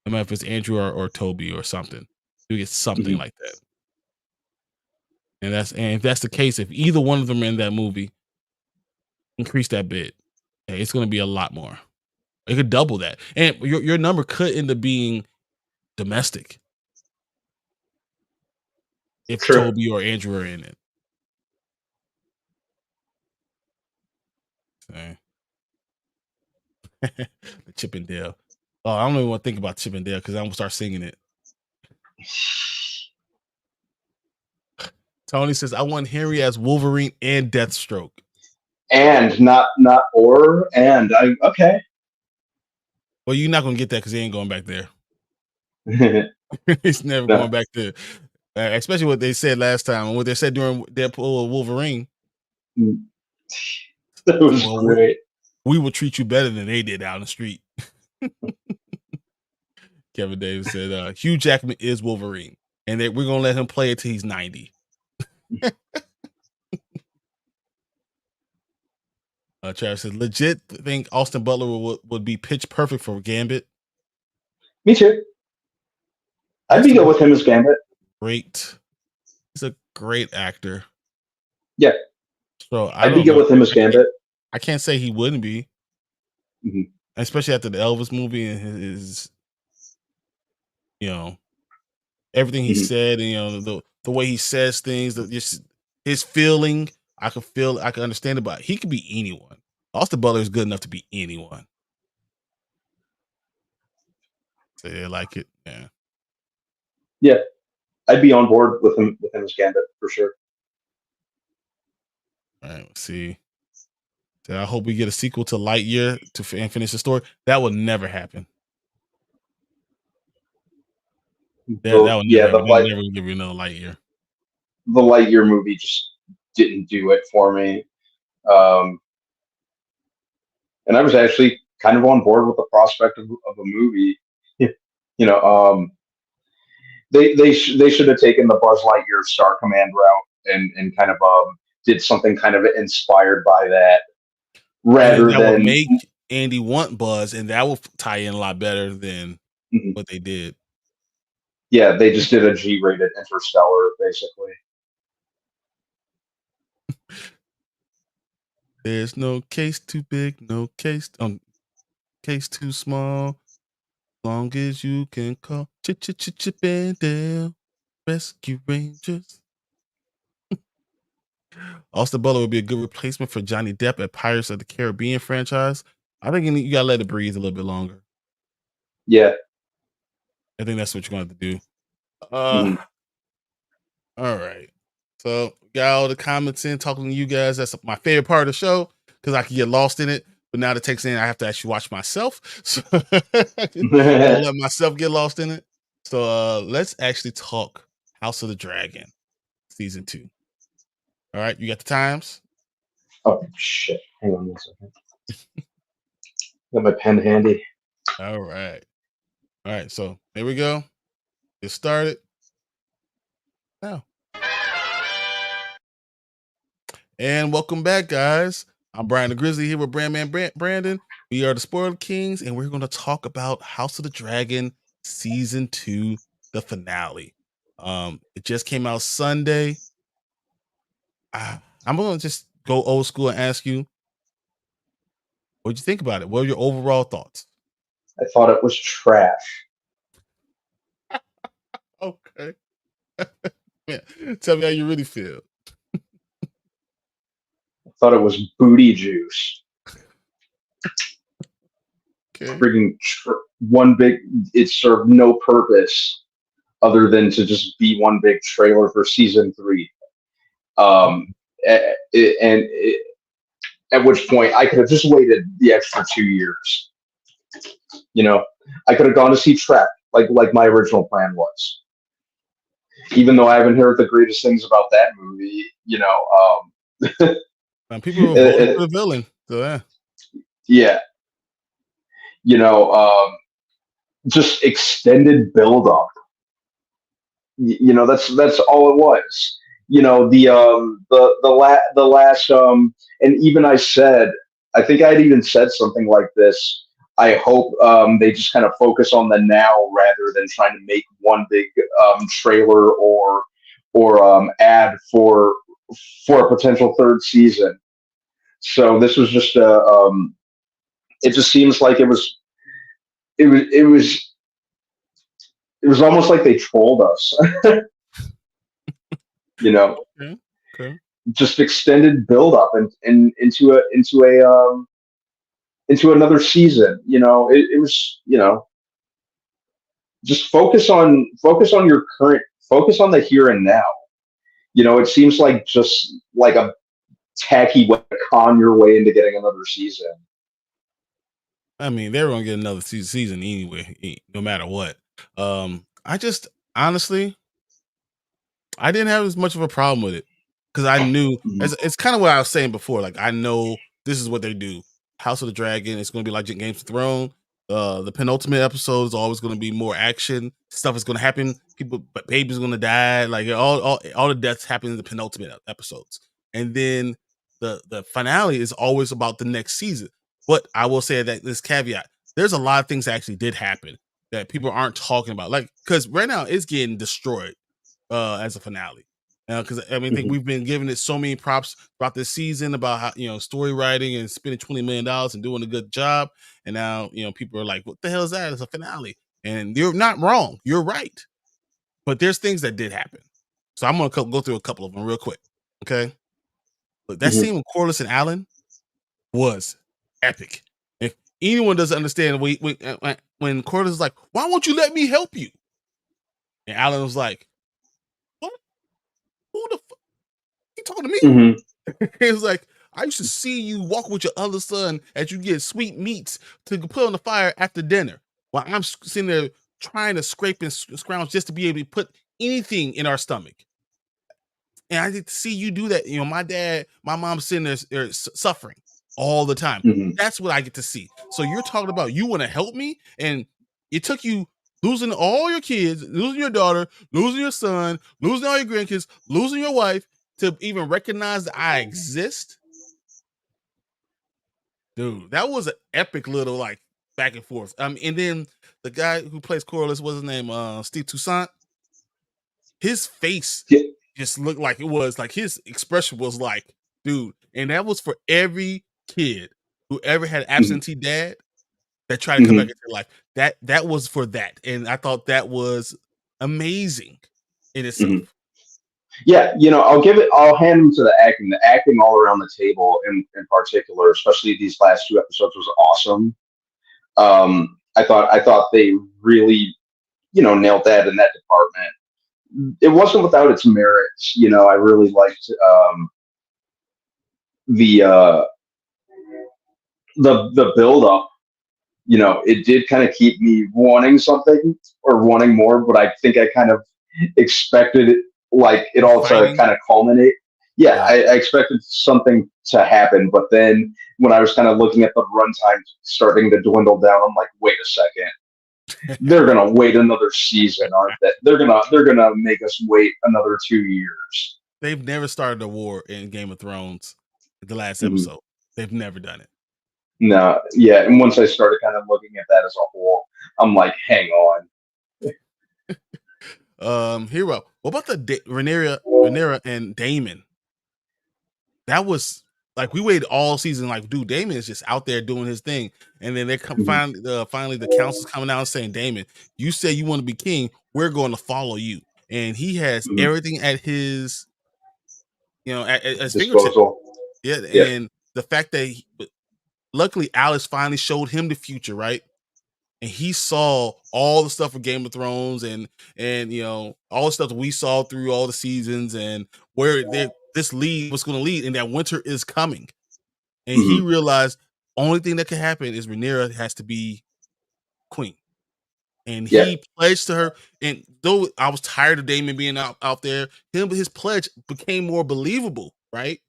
No matter if it's Andrew or Toby or something. You get something Hmm. like that. And if that's the case, if either one of them are in that movie, increase that bid. Hey, it's gonna be a lot more. It could double that. And your number could end up being domestic if Sure. Toby or Andrew are in it. So, the Chip and Dale. Oh, I don't even want to think about Chip and Dale because I'm gonna start singing it. Tony says, "I want Henry as Wolverine and Deathstroke." And not or and I okay. Well, you're not gonna get that because he ain't going back there. He's never going No, back there. Especially what they said last time and what they said during Deadpool Wolverine. that was Well, great. we will treat you better than they did out in the street. Kevin Davis said, "Hugh Jackman is Wolverine, and we're gonna let him play it till he's 90." Travis said, "Legit think Austin Butler would be pitch perfect for Gambit." Me too. I'd be Austin good Butler, with him as Gambit. great. He's a great actor. Yeah, So I I'd be don't good know. with him as Gambit. I can't say he wouldn't be, Hmm. especially after the Elvis movie and his you know everything he Hmm. said, and the way he says things, just his feeling. I can understand it, but he could be anyone. Austin Butler is good enough to be anyone. So yeah, I like it. Yeah. Yeah, I'd be on board with him as Gambit for sure. All right. Let's see. So I hope we get a sequel to Lightyear and finish the story. That will never happen. That will never Yeah, happen. They're never gonna give you another Lightyear. the Lightyear movie just didn't do it for me. Um, and I was actually kind of on board with the prospect of a movie. You know, they should have taken the Buzz Lightyear Star Command route and kind of did something kind of inspired by that, And then rather that would than make Andy want Buzz, and that will tie in a lot better than Mhm. what they did. Yeah, they just did a G-rated Interstellar, basically. There's no case too big, no case too small. Long as you can call Chip and Dale Rescue Rangers. Austin Butler would be a good replacement for Johnny Depp at Pirates of the Caribbean franchise. I think you gotta let it breathe a little bit longer. Yeah. I think that's what you're gonna have to do. Uh, hmm all right. So got all the comments in, talking to you guys. That's my favorite part of the show because I can get lost in it. But now the text in, I have to actually watch myself. So I don't let myself get lost in it. So let's actually talk House of the Dragon season 2. All right, you got the times? Oh shit! Hang on one second. Got my pen handy. All right. All right, so here we go. Get started now. And welcome back, guys. I'm Brian the Grizzly here with Brandon. We are the Spoiler Kings, and we're going to talk about House of the Dragon season 2, the finale. It just came out Sunday. I'm going to just go old school and ask you, what'd you think about it? What are your overall thoughts? I thought it was trash. Okay. Yeah. Tell me how you really feel. I thought it was booty juice. Okay. Freaking one big. It served no purpose other than to just be one big trailer for season 3. And at which point I could have just waited the extra 2 years. You know, I could have gone to see Trek like my original plan was. Even though I haven't heard the greatest things about that movie, And people were voting for the villain. So yeah. yeah, you know, just extended build up. That's all it was. The last and even I think I'd even said something like this. I hope they just kind of focus on the now rather than trying to make one big trailer or ad for a potential third season. So this was just it just seems like it was almost like they trolled us. you know, Okay. Okay. just extended build up and into another season. It was just focus on the here and now. It seems like just like a tacky way to con your way into getting another season. I mean, they were gonna get another season anyway, no matter what. I just honestly, I didn't have as much of a problem with it because I knew Mhm. it's kind of what I was saying before. Like I know this is what they do. House of the Dragon. It's going to be like Games of Thrones. The penultimate episode is always going to be more action. Stuff is going to happen. But babies going to die. Like all the deaths happen in the penultimate episodes, and then the finale is always about the next season. But I will say that this caveat: there's a lot of things that actually did happen that people aren't talking about. Like because right now it's getting destroyed as a finale. Because I mean, I think Mhm. we've been giving it so many props throughout this season about how story writing and spending $20 million and doing a good job, and now people are like, "What the hell is that? It's a finale," and you're not wrong. You're right, but there's things that did happen. So I'm gonna go through a couple of them real quick. Okay, look, that Mhm. scene with Corliss and Alan was epic. If anyone doesn't understand, when Corliss is like, "Why won't you let me help you?" and Alan was like, "What? Who the fuck? You talking to me?" Mhm. It was like, I used to see you walk with your other son as you get sweet meats to put on the fire after dinner while I'm sitting there trying to scrape and scrounge just to be able to put anything in our stomach. And I get to see you do that. My dad, my mom's sitting there suffering all the time. Mhm. That's what I get to see. So you're talking about you want to help me, and it took you losing all your kids, losing your daughter, losing your son, losing all your grandkids, losing your wife to even recognize that I exist. Dude, that was an epic little back and forth. And then the guy who plays Corliss, what's his name? Steve Toussaint. his face Yeah. just looked like it was like his expression was like, dude, and that was for every kid who ever had Mhm. absentee dad that tried to come back Mhm. into their life. That was for that, and I thought that was amazing in Mhm. itself. Yeah, I'll hand him to the acting. The acting all around the table, in particular, especially these last two episodes, was awesome. I thought they really, nailed that in that department. It wasn't without its merits. I really liked the the build up. It did kind of keep me wanting something or wanting more, but I think I kind of expected it, like it The all to fighting, kind of culminate. Yeah, yeah. I expected something to happen, but then when I was kind of looking at the runtime starting to dwindle down, I'm like, wait a second, they're gonna wait another season, aren't they? They're gonna make us wait another 2 years. They've never started a war in Game of Thrones. The last Mhm. episode, they've never done it. No, yeah, and once I started kind of looking at that as a whole, I'm like, hang on. Hero. What about Rhaenyra and Daemon? That was like we waited all season. Like, dude, Damon is just out there doing his thing, and then they come Mhm. finally the council's coming out and saying, Damon, you say you want to be king, we're going to follow you, and he has Mhm. everything at his at his fingertip. Disposal. Yeah, Yeah. and the fact that luckily Alice finally showed him the future, right? And he saw all the stuff of Game of Thrones and all the stuff that we saw through all the seasons and where this lead was going to lead, and that winter is coming. And he Mhm. realized only thing that can happen is Rhaenyra has to be queen. And Yeah. he pledged to her. And though I was tired of Damon being out there, his pledge became more believable, right?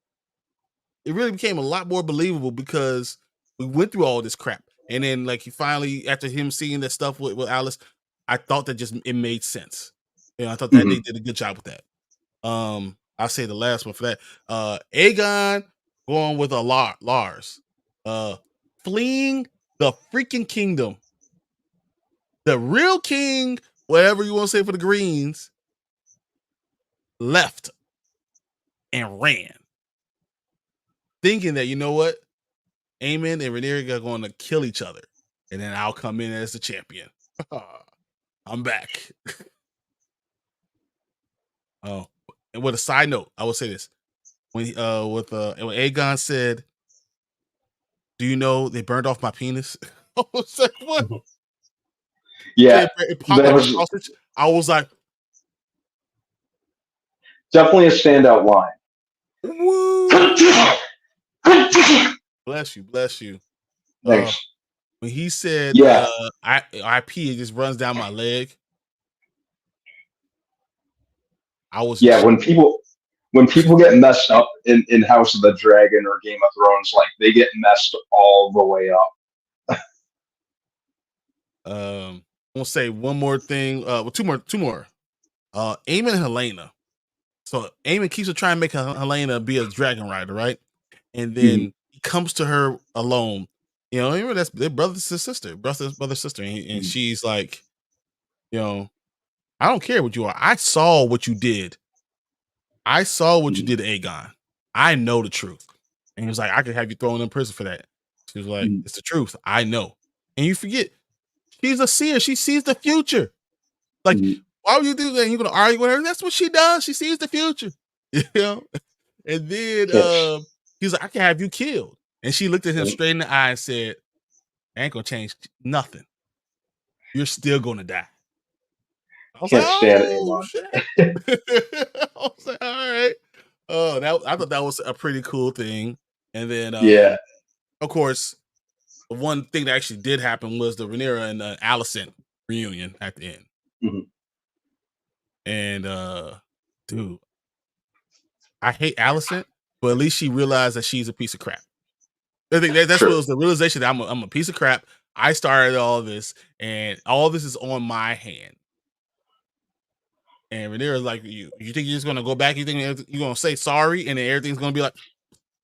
It really became a lot more believable because we went through all this crap. And then like he finally, after him seeing that stuff with Alice, I thought that just it made sense. I thought that they Mhm. did a good job with that. I'll say the last one for that. Aegon going with a Lars. Uh fleeing the freaking kingdom. The real king, whatever you want to say for the Greens, left and ran. Thinking that, you know what? Aemon and Rhaenyra are going to kill each other. And then I'll come in as the champion. I'm back. Oh, and with a side note, I will say this. When when Aegon said, "Do you know they burned off my penis?" I was like, "What?" Mhm. Yeah, It popped that like a was sausage. I was like, definitely a standout line. "Woo!" Bless you, bless you. Uh, Thanks. when he said, Yeah, I pee, it just runs down my leg. I was just yeah. shocked. When people get messed up in House of the Dragon or Game of Thrones, like they get messed all the way up. I'm gonna say one more thing. Well, two more. Aemon and Helena. So Aemon keeps on trying to make Helena be a dragon rider, right? And Mhm. then he comes to her alone. Even that's their brother's sister, brother sister, and Mhm. she's like, you know, I don't care what you are. I saw what you did. I saw what you Mhm. did to Aegon. I know the truth. And he was like, I could have you thrown in prison for that. She was like, Mhm. it's the truth. I know. And you forget, she's a seer. She sees the future. Like, Mhm. why would you do that? You're gonna argue with her? That's what she does. She sees the future. You know? And then Yes. he's like, I can have you killed. And she looked at him straight in the eye and said, I ain't gonna change nothing. You're still gonna die. I was like, Can't stand oh Aemon. shit. I was like, all right. Oh, that I thought that was a pretty cool thing. And then Yeah. of course, the one thing that actually did happen was the Rhaenyra and Alicent reunion at the end. Mhm. And dude, I hate Alicent, but at least she realized that she's a piece of crap. I think that's what True. was the realization that I'm a piece of crap. I started all this, and all this is on my hand. And Rhaenyra's like, you think you're just gonna go back? You think you're gonna say sorry, and then everything's gonna be like,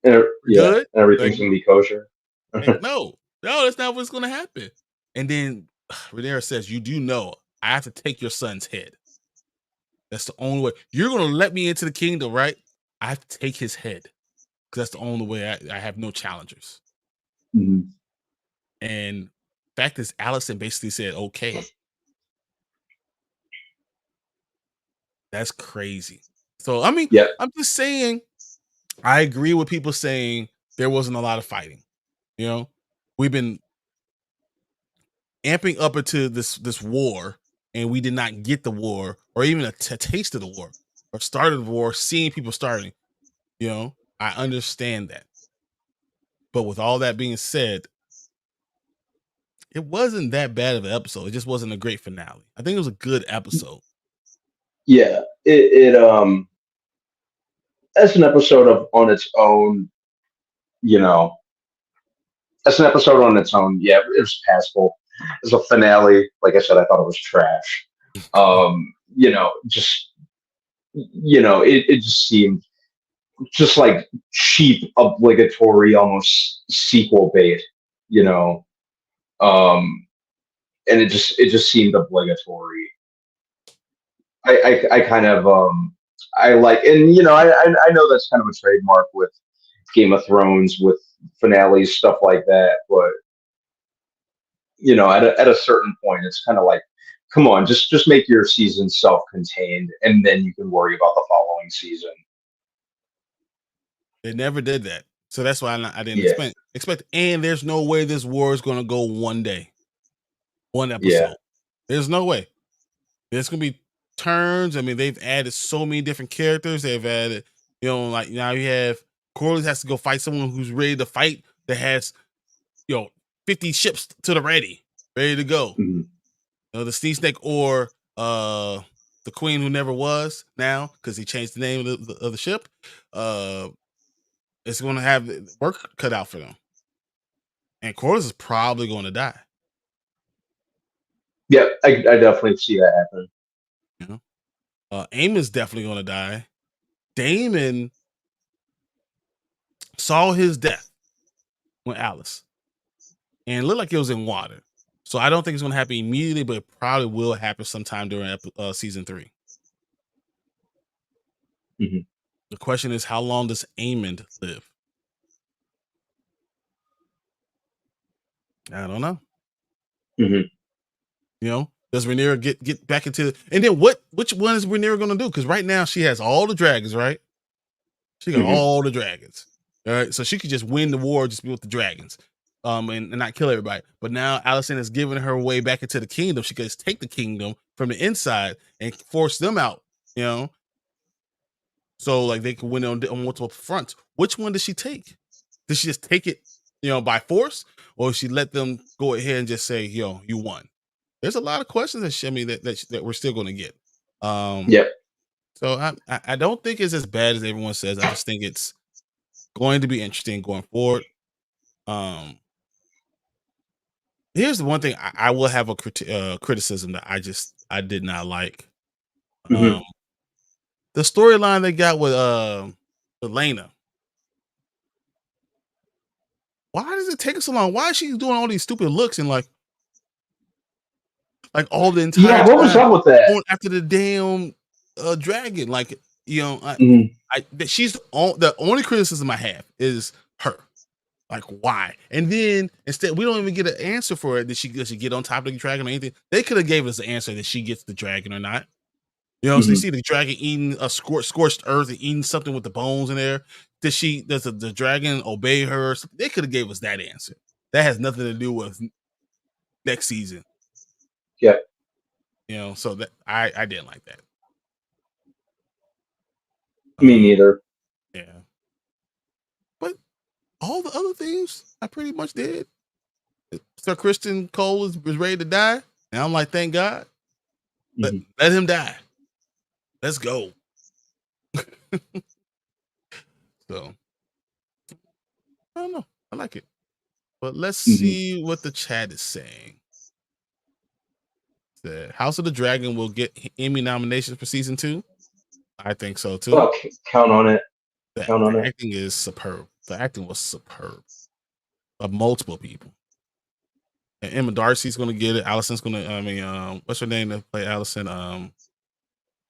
we're Yeah, good? Like, everything's gonna be kosher. no, that's not what's gonna happen. And then Rhaenyra says, you do know I have to take your son's head. That's the only way. You're gonna let me into the kingdom, right? I have to take his head because that's the only way. I have no challengers. Mhm. And fact is, Allison basically said, "Okay." That's crazy. So I mean, Yep. I'm just saying. I agree with people saying there wasn't a lot of fighting. You know, we've been amping up into this war, and we did not get the war, or even a taste of the war, or started the war. Seeing people starting, you know, I understand that. But with all that being said, it wasn't that bad of an episode. It just wasn't a great finale. I think it was a good episode. Yeah. It as an episode of on its own, you know, as an episode on its own, yeah, it was passable. As a finale, like I said, I thought it was trash. Just it just seemed just like cheap, obligatory, almost sequel bait, you know. Um, and it just seemed obligatory. I kind of I like, and I know that's kind of a trademark with Game of Thrones with finales, stuff like that. But at a certain point, it's kind of like, come on, just make your season self-contained, and then you can worry about the following season. They never did that, so that's why I didn't Yeah, expect. And there's no way this war is going to go one day, one yeah, episode. There's no way. There's gonna be turns. I mean, they've added so many different characters. They've added, like now you have Corlys has to go fight someone who's ready to fight that has, 50 ships to the ready to go. mhm, The Sea Snake or the Queen who never was now because he changed the name of the ship. Uh, it's going to have work cut out for them, and Corlys is probably going to die. yeah. I definitely see that happen. You know, Aemon's definitely going to die. Damon saw his death with Alice, and it looked like it was in water. So I don't think it's going to happen immediately, but it probably will happen sometime during season 3. Mhm, The question is, how long does Aemond live? I don't know. mhm, Does Rhaenyra get back into? And then which one is Rhaenyra going to do? Because right now she has all the dragons, right? She got mhm. all the dragons. All right, so she could just win the war, just be with the dragons, and not kill everybody. But now Alicent has given her way back into the kingdom. She could just take the kingdom from the inside and force them out. You know, so like they could win on multiple fronts. Which one does she take? Does she just take it, by force, or she let them go ahead and just say, "Yo, you won"? There's a lot of questions that that we're still going to get. Um, Yep. so I don't think it's as bad as everyone says. I just think it's going to be interesting going forward. Um, Here's the one thing I will have a criticism that I did not like. Um, Mhm. the storyline they got with Elena. Why does it take us so long? Why is she doing all these stupid looks and like all the entire Yeah. What was time up with that? going after the damn dragon? Like, Mhm, she's the only criticism I have is her. Like, why? And then instead, we don't even get an answer for it. Does she get on top of the dragon or anything? They could have gave us the answer that she gets the dragon or not. So you mhm. see the dragon eating a scorched earth and eating something with the bones in there. Does the dragon obey her? They could have gave us that answer. That has nothing to do with next season. Yep. So that I didn't like that. Me Um, neither. yeah, but all the other things I pretty much did. Sir Christian Cole was ready to die, and I'm like, thank God. Mhm, Let him die. Let's go. So I don't know. I like it. But let's mhm. see what the chat is saying. The House of the Dragon will get Emmy nominations for season 2. I think so too. Oh, count on it. The, Count the on it. acting is superb. The acting was superb of multiple people. And Emma Darcy's going to get it. Allison's going to. I mean, what's her name to play Allison?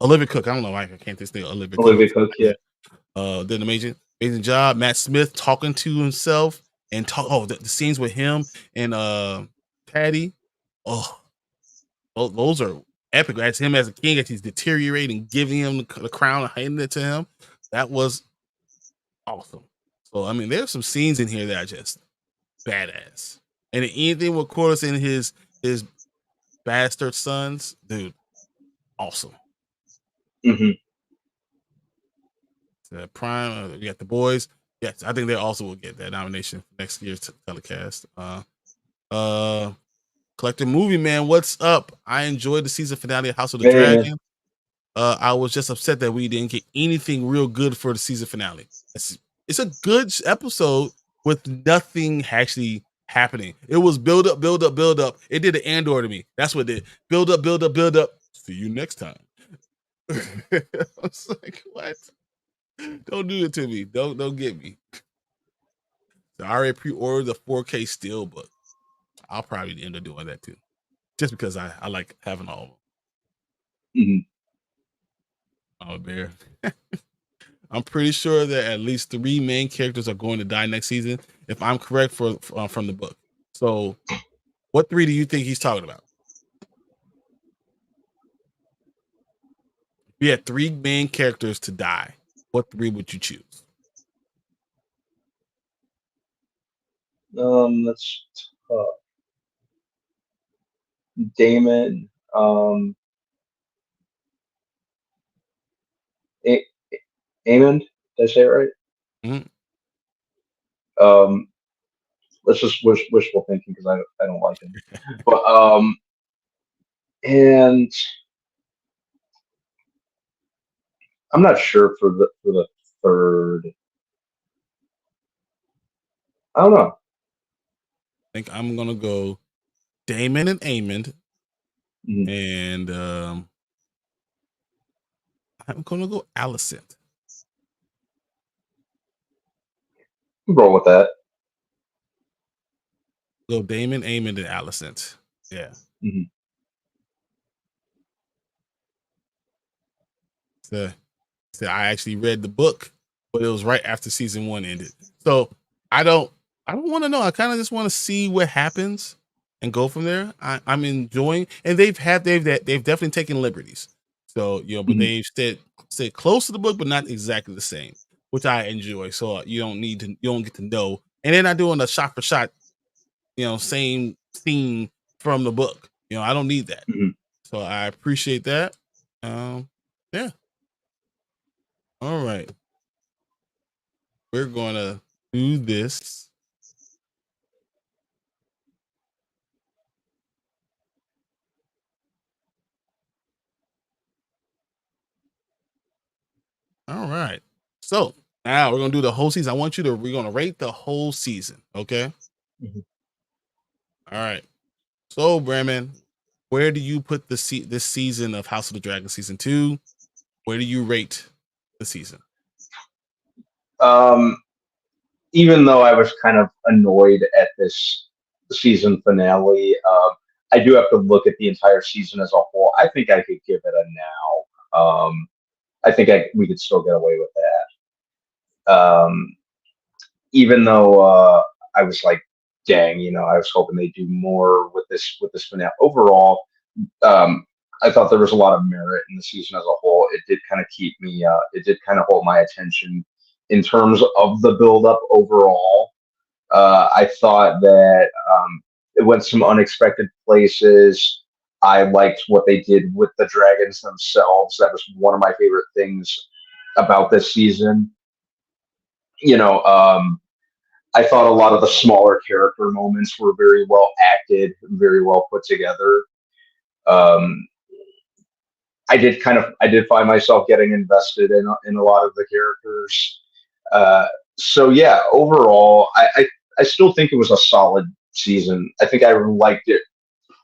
Olivia Cook. I don't know why I can't think of Olivia Cook. Olivia Cook, yeah. Did an amazing job. Matt Smith talking to himself and the scenes with him and Patty. Oh, those are epic. As him as a king, as he's deteriorating, giving him the crown and handing it to him. That was awesome. So I mean, there's some scenes in here that are just badass. And anything with Corliss and his bastard sons, dude, awesome. Mm-hmm. Prime, you got the boys. Yes, I think they also will get that nomination for next year's telecast. Collective Movie Man, what's up? I enjoyed the season finale of House of the Dragon. I was just upset that we didn't get anything real good for the season finale. It's a good episode with nothing actually happening. It was build up. It did an Andor to me. That's what it did. Build up. See you next time. I was like, what? Don't do it to me. Don't get me. So I already pre-ordered the 4K Steelbook. I'll probably end up doing that too, just because I like having all of them. Mm-hmm. Oh, bear. I'm pretty sure that at least 3 main characters are going to die next season, if I'm correct from the book. So, what 3 do you think he's talking about? If we had 3 main characters to die, what 3 would you choose? That's tough. Damon, Amond, did I say it right? Mm-hmm. Let's just wishful thinking because I don't like him. But and I'm not sure for the third. I don't know. I think I'm gonna go Damon and Amond, Mm-hmm. and I'm gonna go Alicent. Roll with that. Go Damon, Amond, and Alicent. Yeah. Mm-hmm. So I actually read the book, but it was right after season 1 ended. So I don't want to know. I kind of just want to see what happens and go from there. I'm enjoying, and they've definitely taken liberties. So but Mm-hmm. they've stayed close to the book, but not exactly the same, which I enjoy. So you don't get to know, and they're not doing a shot for shot, same scene from the book. I don't need that. Mm-hmm. So I appreciate that. Yeah. All right. We're going to do this. All right. So now we're going to do the whole season. We're going to rate the whole season. Okay. Mm-hmm. All right. So, Bremen, where do you put this season of House of the Dragon season 2? Where do you rate the season? Even though I was kind of annoyed at this season finale, I do have to look at the entire season as a whole. I think I could give it a now. I think we could still get away with that. Even though I was like, dang, I was hoping they'd do more with this finale. Overall, I thought there was a lot of merit in the season as a whole. It did kind of keep me. It did kind of hold my attention in terms of the build up overall. I thought that it went some unexpected places. I liked what they did with the dragons themselves. That was one of my favorite things about this season. I thought a lot of the smaller character moments were very well acted, very well put together. Um, I did find myself getting invested in a lot of the characters. So yeah, overall, I still think it was a solid season. I think I liked it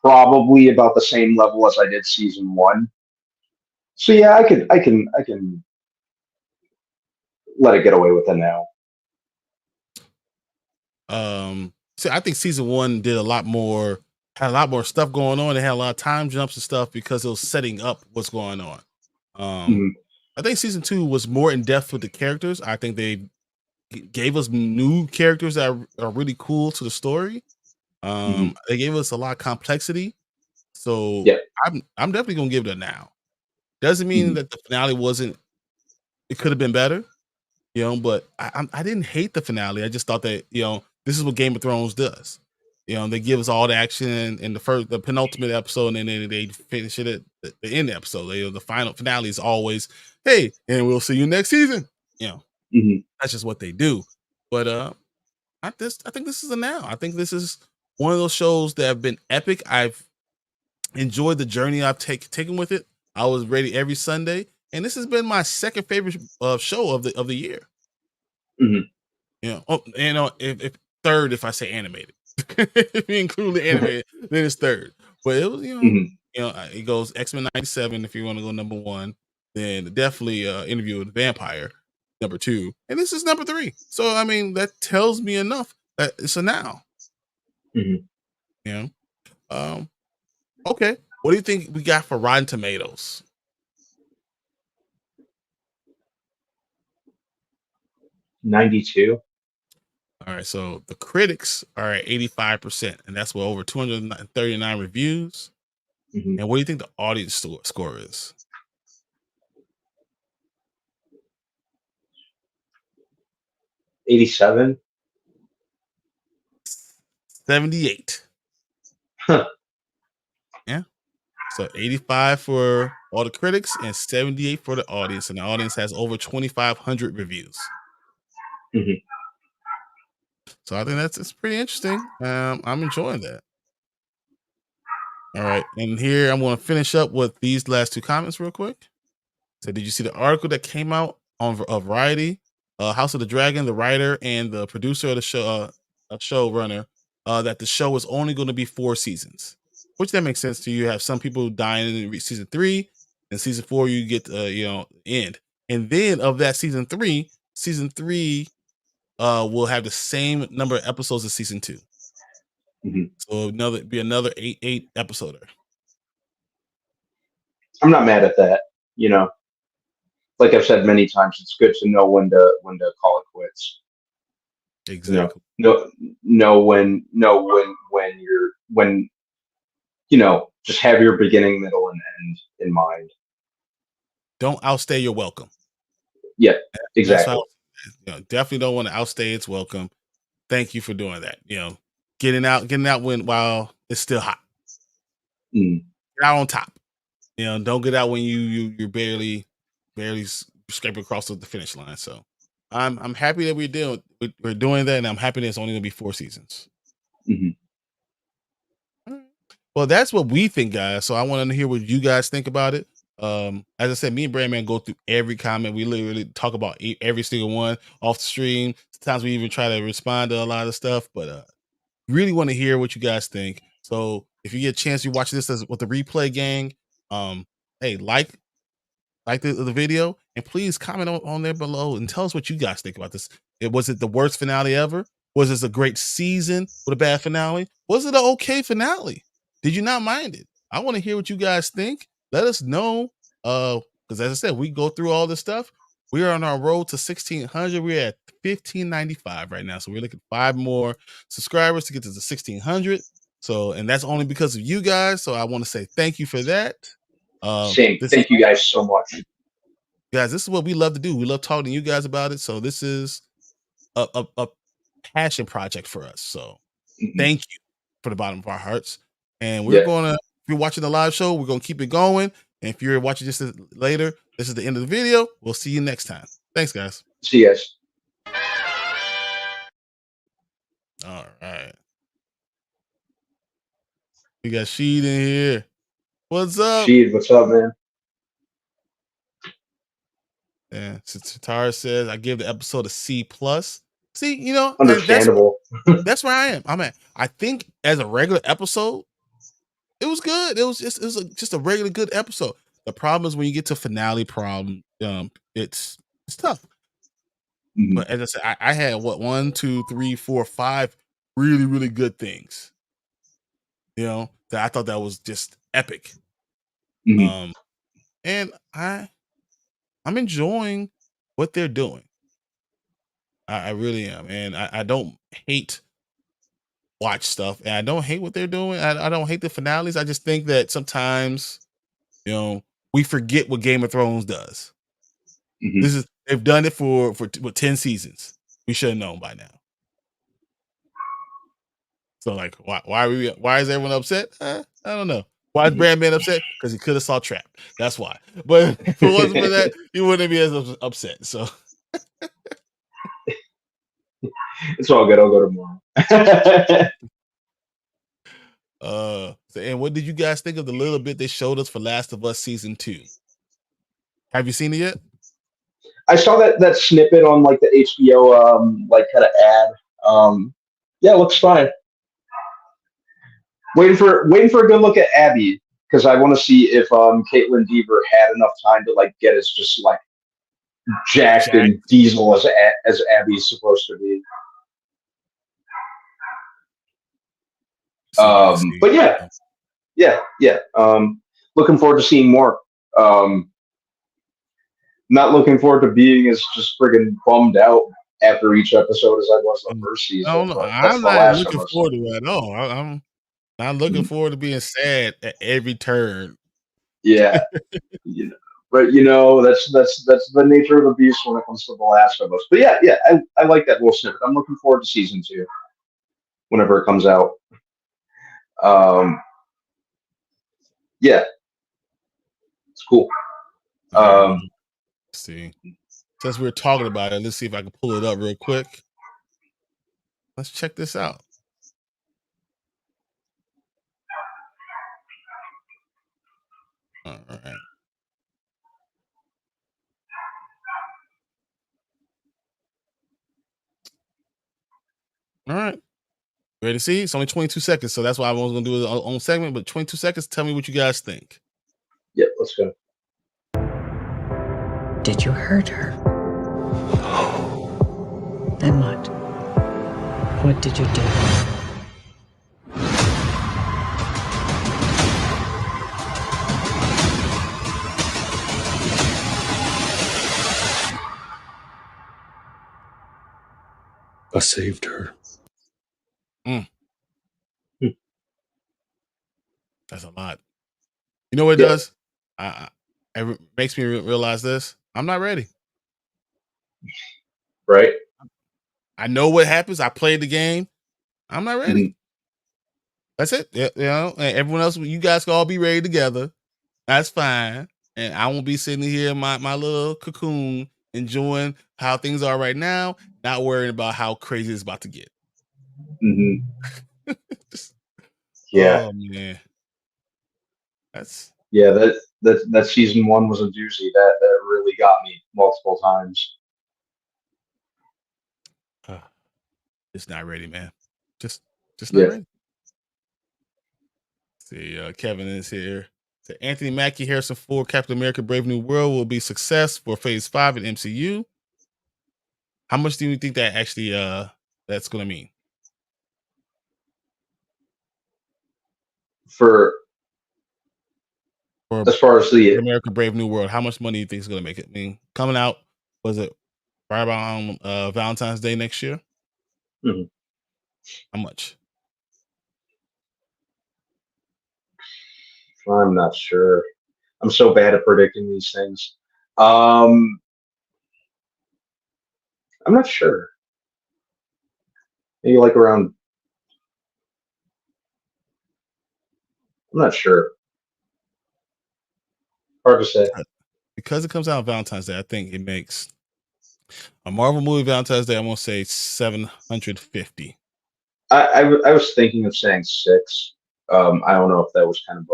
probably about the same level as I did season 1. So yeah, I can let it get away with it now. So I think season 1 had a lot more stuff going on. It had a lot of time jumps and stuff because it was setting up what's going on. Um, Mhm. I think season 2 was more in depth with the characters. I think they gave us new characters that are really cool to the story. Mhm. They gave us a lot of complexity. So Yeah. I'm definitely gonna give it a now. Doesn't mean Mhm. that the finale wasn't. It could have been better, but I didn't hate the finale. I just thought that this is what Game of Thrones does. They give us all the action in the penultimate episode, and then they finish it at the end episode. The final finale is always, hey, and we'll see you next season. You know, Mhm. that's just what they do. But I think this is a now. I think this is one of those shows that have been epic. I've enjoyed the journey I've taken with it. I was ready every Sunday, and this has been my second favorite show of the year. Mhm. If third if I say animated. If you include the animated, then it's third. But it was, Mhm. it goes X-Men 97 if you want to go number one. Then definitely Interview with the Vampire, number two. And this is number three. So I mean that tells me enough that it's a now. Mhm. You know? Um, okay. What do you think we got for Rotten Tomatoes? 92. All right, so the critics are at 85%, and that's what over 239 reviews. Mhm. And what do you think the audience score is? 87. 78. Huh. Yeah. So 85 for all the critics and 78 for the audience. And the audience has over 2,500 reviews. Mhm. So I think it's pretty interesting. I'm enjoying that. All right. And here I'm going to finish up with these last two comments real quick. So did you see the article that came out on Variety? House of the Dragon, the writer and the producer of the show, a showrunner, that the show is only going to be 4 seasons, which that makes sense to you. Have some people dying in season 3, and season 4 you get end, and then of that season three will have the same number of episodes as season 2. Mhm. So another eight episoder. I'm not mad at that. You know, like I've said many times, it's good to know when to call it quits. You know, Exactly. when you're when just have your beginning, middle, and end in mind. Don't outstay your welcome. Yeah, And that's how exactly. definitely don't want to outstay its welcome. Thank you for doing that. Getting out while it's still hot. Mm. Get out on top. Don't get out when you're barely scraping across the finish line. So I'm happy that we're doing that, and I'm happy that it's only gonna be 4 seasons. Mhm. All right. Well, that's what we think, guys. So I want to hear what you guys think about it. As I said, me and Brandman go through every comment. We literally talk about every single one off the stream. Sometimes we even try to respond to a lot of stuff, but really want to hear what you guys think. So if you get a chance, you watch this with the replay gang. Hey, like the video, and please comment on there below and tell us what you guys think about this. Was it the worst finale ever? Was this a great season with a bad finale? Was it an okay finale? Did you not mind it? I want to hear what you guys think. Let us know. Because as I said, we go through all this stuff. We are on our road to 1,600. We're at 1,595 right now. So we're looking 5 more subscribers to get to the 1,600. So, and that's only because of you guys. So I want to say thank you for that. Same. This is Thank you guys so much. Guys, this is what we love to do. We love talking to you guys about it. So this is a passion project for us. So Mhm. thank you for the bottom of our hearts. And Yeah. if you're watching the live show, we're gonna keep it going. And if you're watching this later, this is the end of the video. We'll see you next time. Thanks, guys. See you guys. All right. We got Sheed in here. What's up? Sheed, what's up, man? Yeah, Satara says I give the episode a C plus. See, and Understandable. that's where I am. I'm at. I think as a regular episode, it was good. Just a regular good episode. The problem is when you get to finale problem, it's tough. Mhm. But as I said, I had what 1, 2, 3, 4, 5 really, really good things. That I thought that was just epic. Mhm. Um, and I'm enjoying what they're doing. I really am, and I don't hate watch stuff, and I don't hate what they're doing. I don't hate the finales. I just think that sometimes, you know, we forget what Game of Thrones does. Hmm. They've done it for what 10 seasons. We should have known by now. So like, why is everyone upset? I don't know. Why is Brandman upset? Because he could have saw Trap. That's why. But if it wasn't for that, he wouldn't be as upset. So It's all good. I'll go tomorrow. and what did you guys think of the little bit they showed us for Last of Us season 2? Have you seen it yet? I saw that snippet on like the HBO like kind of ad. Yeah, it looks fine. Waiting for a good look at Abby because I want to see if Caitlin Deaver had enough time to like get as just like jacked Jack. and diesel as Abby's supposed to be. See. But yeah. Looking forward to seeing more. Not looking forward to being as just friggin' bummed out after each episode as I was the first I season, don't know. but that's I'm The not Last of looking Us. forward to it at all. I'm not looking Mhm. forward to being sad at every turn. Yeah, you know, but that's the nature of the beast when it comes to The Last of Us. But yeah, I like that little snippet. I'm looking forward to season 2 whenever it comes out. Um, yeah, it's cool. Let's Um, see. Since we're talking about it, let's see if I can pull it up real quick. Let's check this out. All right. All right. Ready to see? It's only 22 seconds, so that's why I was going to do it on segment, but 22 seconds. Tell me what you guys think. yeah, let's go. Did you hurt her? Then what? What did you do? I saved her. Hmm. That's a lot. You know what it Yeah. does? It makes me realize this. I'm not ready. Right? I know what happens. I played the game. I'm not ready. Mhm. That's it. Yeah, you know, and everyone else, you guys can all be ready together. That's fine. And I won't be sitting here in my little cocoon enjoying how things are right now, not worrying about how crazy it's about to get. Mhm. Just, Yeah. oh man. That's Yeah, that season 1 was a doozy. That really got me multiple times. uh, just not ready, man. Just not Yeah. ready. See, Kevin is here. So Anthony Mackie, Harrison Ford, Captain America: Brave New World will be success for Phase 5 in MCU. How much do you think that actually that's gonna mean For for as far as the America: Brave New World? How much money do you think is gonna make it? I mean, coming out, was it right around Valentine's Day next year? Mhm. How much? I'm not sure. I'm so bad at predicting these things. Um, I'm not sure. Maybe like around. I'm not sure. Hard to say. Because it comes out on Valentine's Day, I think it makes a Marvel movie Valentine's Day. I'm gonna say 750. I was thinking of saying 6. I don't know if that was kind of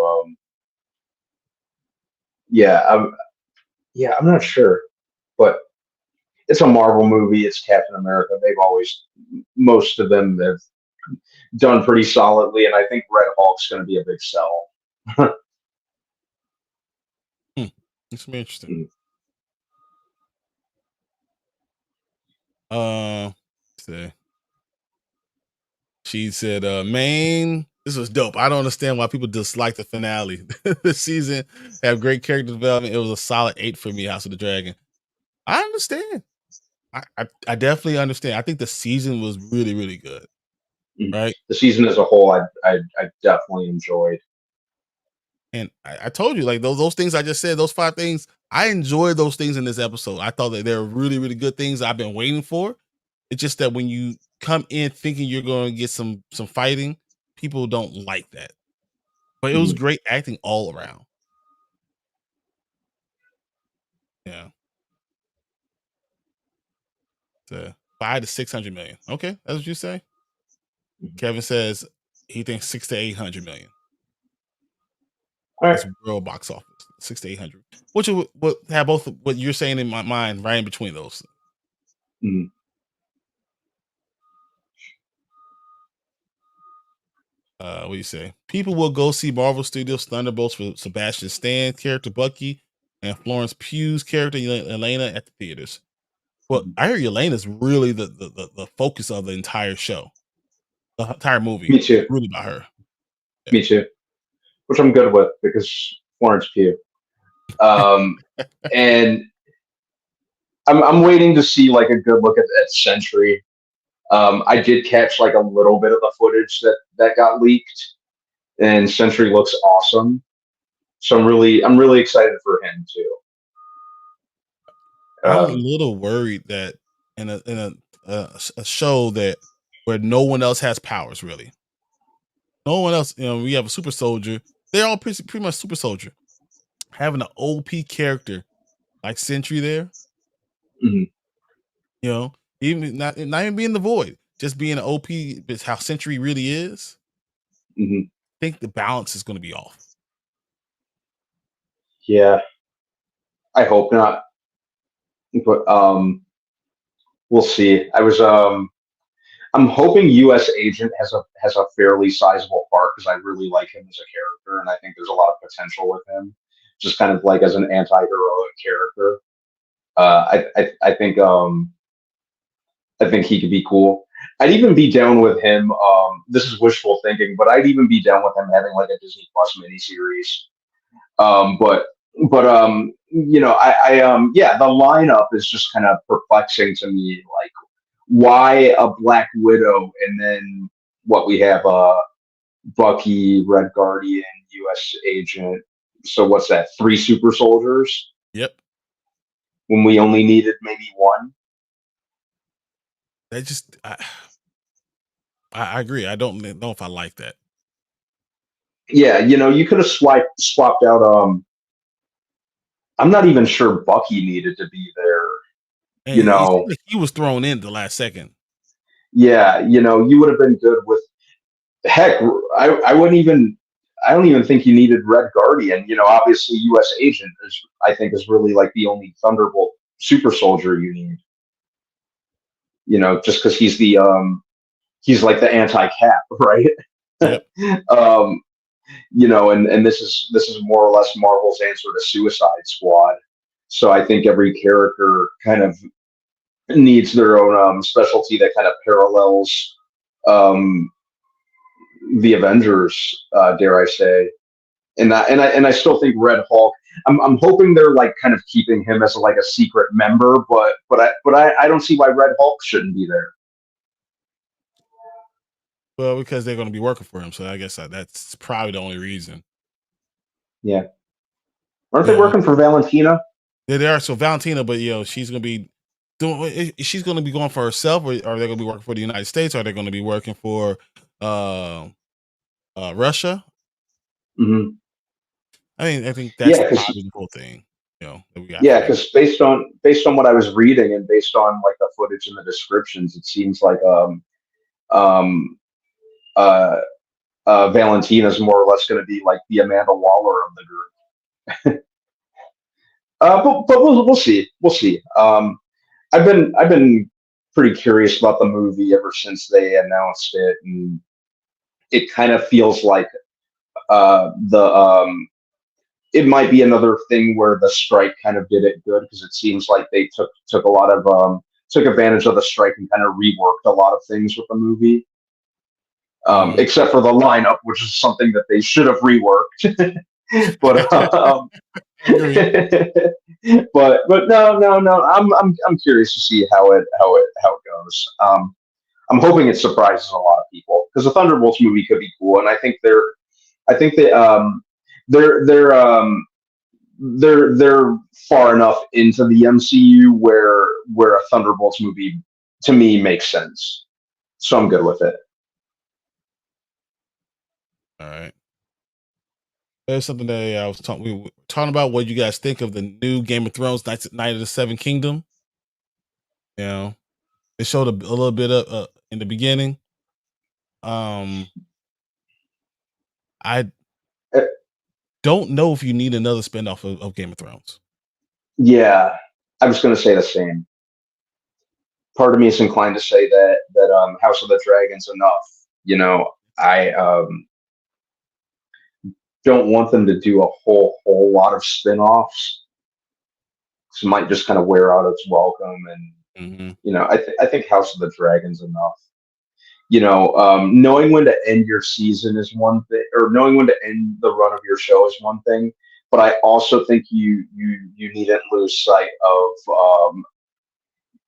yeah. I'm not sure, but it's a Marvel movie. It's Captain America. They've always most of them have done pretty solidly, and I think Red Hulk's going to be a big sell. Hmm. It's gonna be interesting. Let's see. She said, main This was dope. I don't understand why people dislike the finale. The season have great character development. It was a solid 8 for me, House of the Dragon. I understand. I definitely understand. I think the season was really, really good, Mhm. right? The season as a whole, I definitely enjoyed. And I told you, like those things I just said, those 5 things, I enjoyed those things in this episode. I thought that they were really, really good things I've been waiting for. It's just that when you come in thinking you're going to get some fighting, people don't like that. But it was Mhm. great acting all around. Yeah. So 5 to 600 million. Okay, that's what you say. Mhm. Kevin says he thinks 6 to 800 million. All right. That's world box office. 6 to 800. Which would have both of what you're saying in my mind right in between those. Mhm. What do you say? People will go see Marvel Studios Thunderbolts for Sebastian Stan's character Bucky and Florence Pugh's character Elena at the theaters. Well, Mhm. I hear Elena's really the focus of the entire show. The entire movie Me is too. really about her. Yeah. Me too. Which I'm good with because Florence Pugh. And I'm waiting to see like a good look at Sentry. I did catch like a little bit of the footage that got leaked, and Sentry looks awesome. So I'm really excited for him too. I'm a Um, little worried that in a show that where no one else has powers really. No one else, we have a super soldier. They're all pretty much super soldier. Having an OP character like Sentry there, mhm, you know, even not even being the void, just being an OP is how Sentry really is. mhm. I think the balance is going to be off. Yeah, I hope not, but we'll see. I'm hoping U.S. Agent has a fairly sizable part because I really like him as a character, and I think there's a lot of potential with him, just kind of like as an anti-heroic character. I think he could be cool. I'd even be down with him. This is wishful thinking, but I'd even be down with him having like a Disney Plus miniseries. But yeah, the lineup is just kind of perplexing to me. Like, why a Black Widow and then what we have Bucky, Red Guardian, U.S. Agent. So what's that? 3 super soldiers Yep. when we only needed maybe one. That just I agree. I don't know if I like that. Yeah, you could have swapped out. I'm not even sure Bucky needed to be there. And You he seemed know, like he was thrown in the last second. yeah, you would have been good with. Heck, I wouldn't even. I don't even think you needed Red Guardian. Obviously, U.S. Agent I think is really like the only Thunderbolt super soldier you need. Just because he's like the anti-Cap, right? Yep. um, and this is more or less Marvel's answer to Suicide Squad. So I think every character kind of needs their own specialty that kind of parallels um, the Avengers, dare I say. And I still think Red Hulk. I'm hoping they're like kind of keeping him as like a secret member, but I don't see why Red Hulk shouldn't be there. Well, because they're going to be working for him, so I guess that's probably the only reason. Yeah, aren't they Yeah, working for Valentina? they are. So Valentina, but she's going to be doing. She's going to be going for herself, or are they going to be working for the United States? Or are they going to be working for uh, Russia? Hmm. I think that's Yeah, because probably the whole thing. That we got to yeah, figure. because based on what I was reading and based on like the footage and the descriptions, it seems like um uh Valentina's more or less going to be like the Amanda Waller of the group. But we'll see. We'll see. I've been pretty curious about the movie ever since they announced it, and it kind of feels like the it might be another thing where the strike kind of did it good because it seems like they took a lot of took advantage of the strike and kind of reworked a lot of things with the movie. except for the lineup, which is something that they should have reworked. But Agree. but no. I'm curious to see how it goes. I'm hoping it surprises a lot of people because the Thunderbolts movie could be cool, and I think they're they're um they're far enough into the MCU where a Thunderbolts movie to me makes sense. So I'm good with it. All right. There's something that we were talking about. What you guys think of the new Game of Thrones Night of the Seven Kingdom? You know, they showed a little bit of in the beginning. I Uh, don't know if you need another spinoff of Game of Thrones. Yeah, I was going to say the same. Part of me is inclined to say that House of the Dragon's enough. I don't want them to do a whole lot of spin-offs. It might just kind of wear out its welcome, and I think House of the Dragon's enough. Knowing when to end your season is one thing, or knowing when to end the run of your show is one thing. But I also think you needn't lose sight of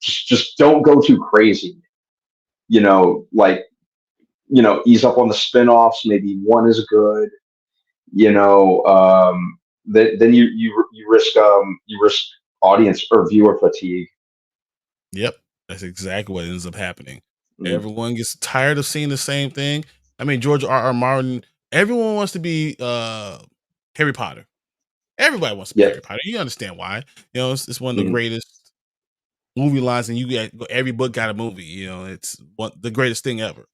just don't go too crazy. Ease up on the spin-offs. Maybe one is good. Then you risk audience or viewer fatigue. Yep, that's exactly what ends up happening. Mm. Everyone gets tired of seeing the same thing. I mean, George R. Martin. Everyone wants to be Harry Potter. Everybody wants to be Yeah. Harry Potter. You understand why? It's one of the Mhm. greatest movie lines, and you get every book got a movie. It's the greatest thing ever.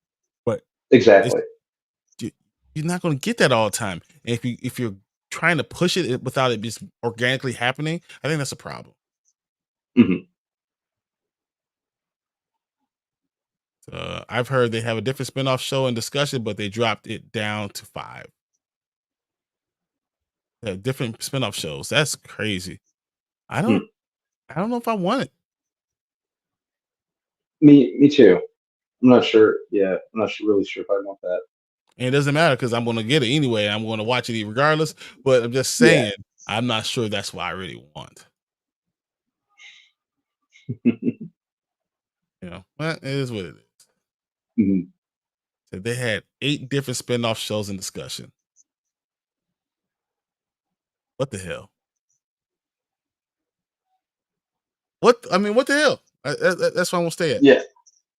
But Exactly. you're not going to get that all the time. And if you're trying to push it without it just organically happening, I think that's a problem. Mhm. I've heard they have a different spinoff show in discussion, but they dropped it down to 5. Different spinoff shows. That's crazy. I don't know if I want it. Me too. I'm not sure. Yeah, I'm not really sure if I want that. And it doesn't matter because I'm going to get it anyway. I'm going to watch it regardless. But I'm just Yeah. saying, I'm not sure that's what I really want. But it is what it is. Mhm. So they had 8 different spinoff shows in discussion. What the hell? What the hell? That's why I won't stay at. Yeah,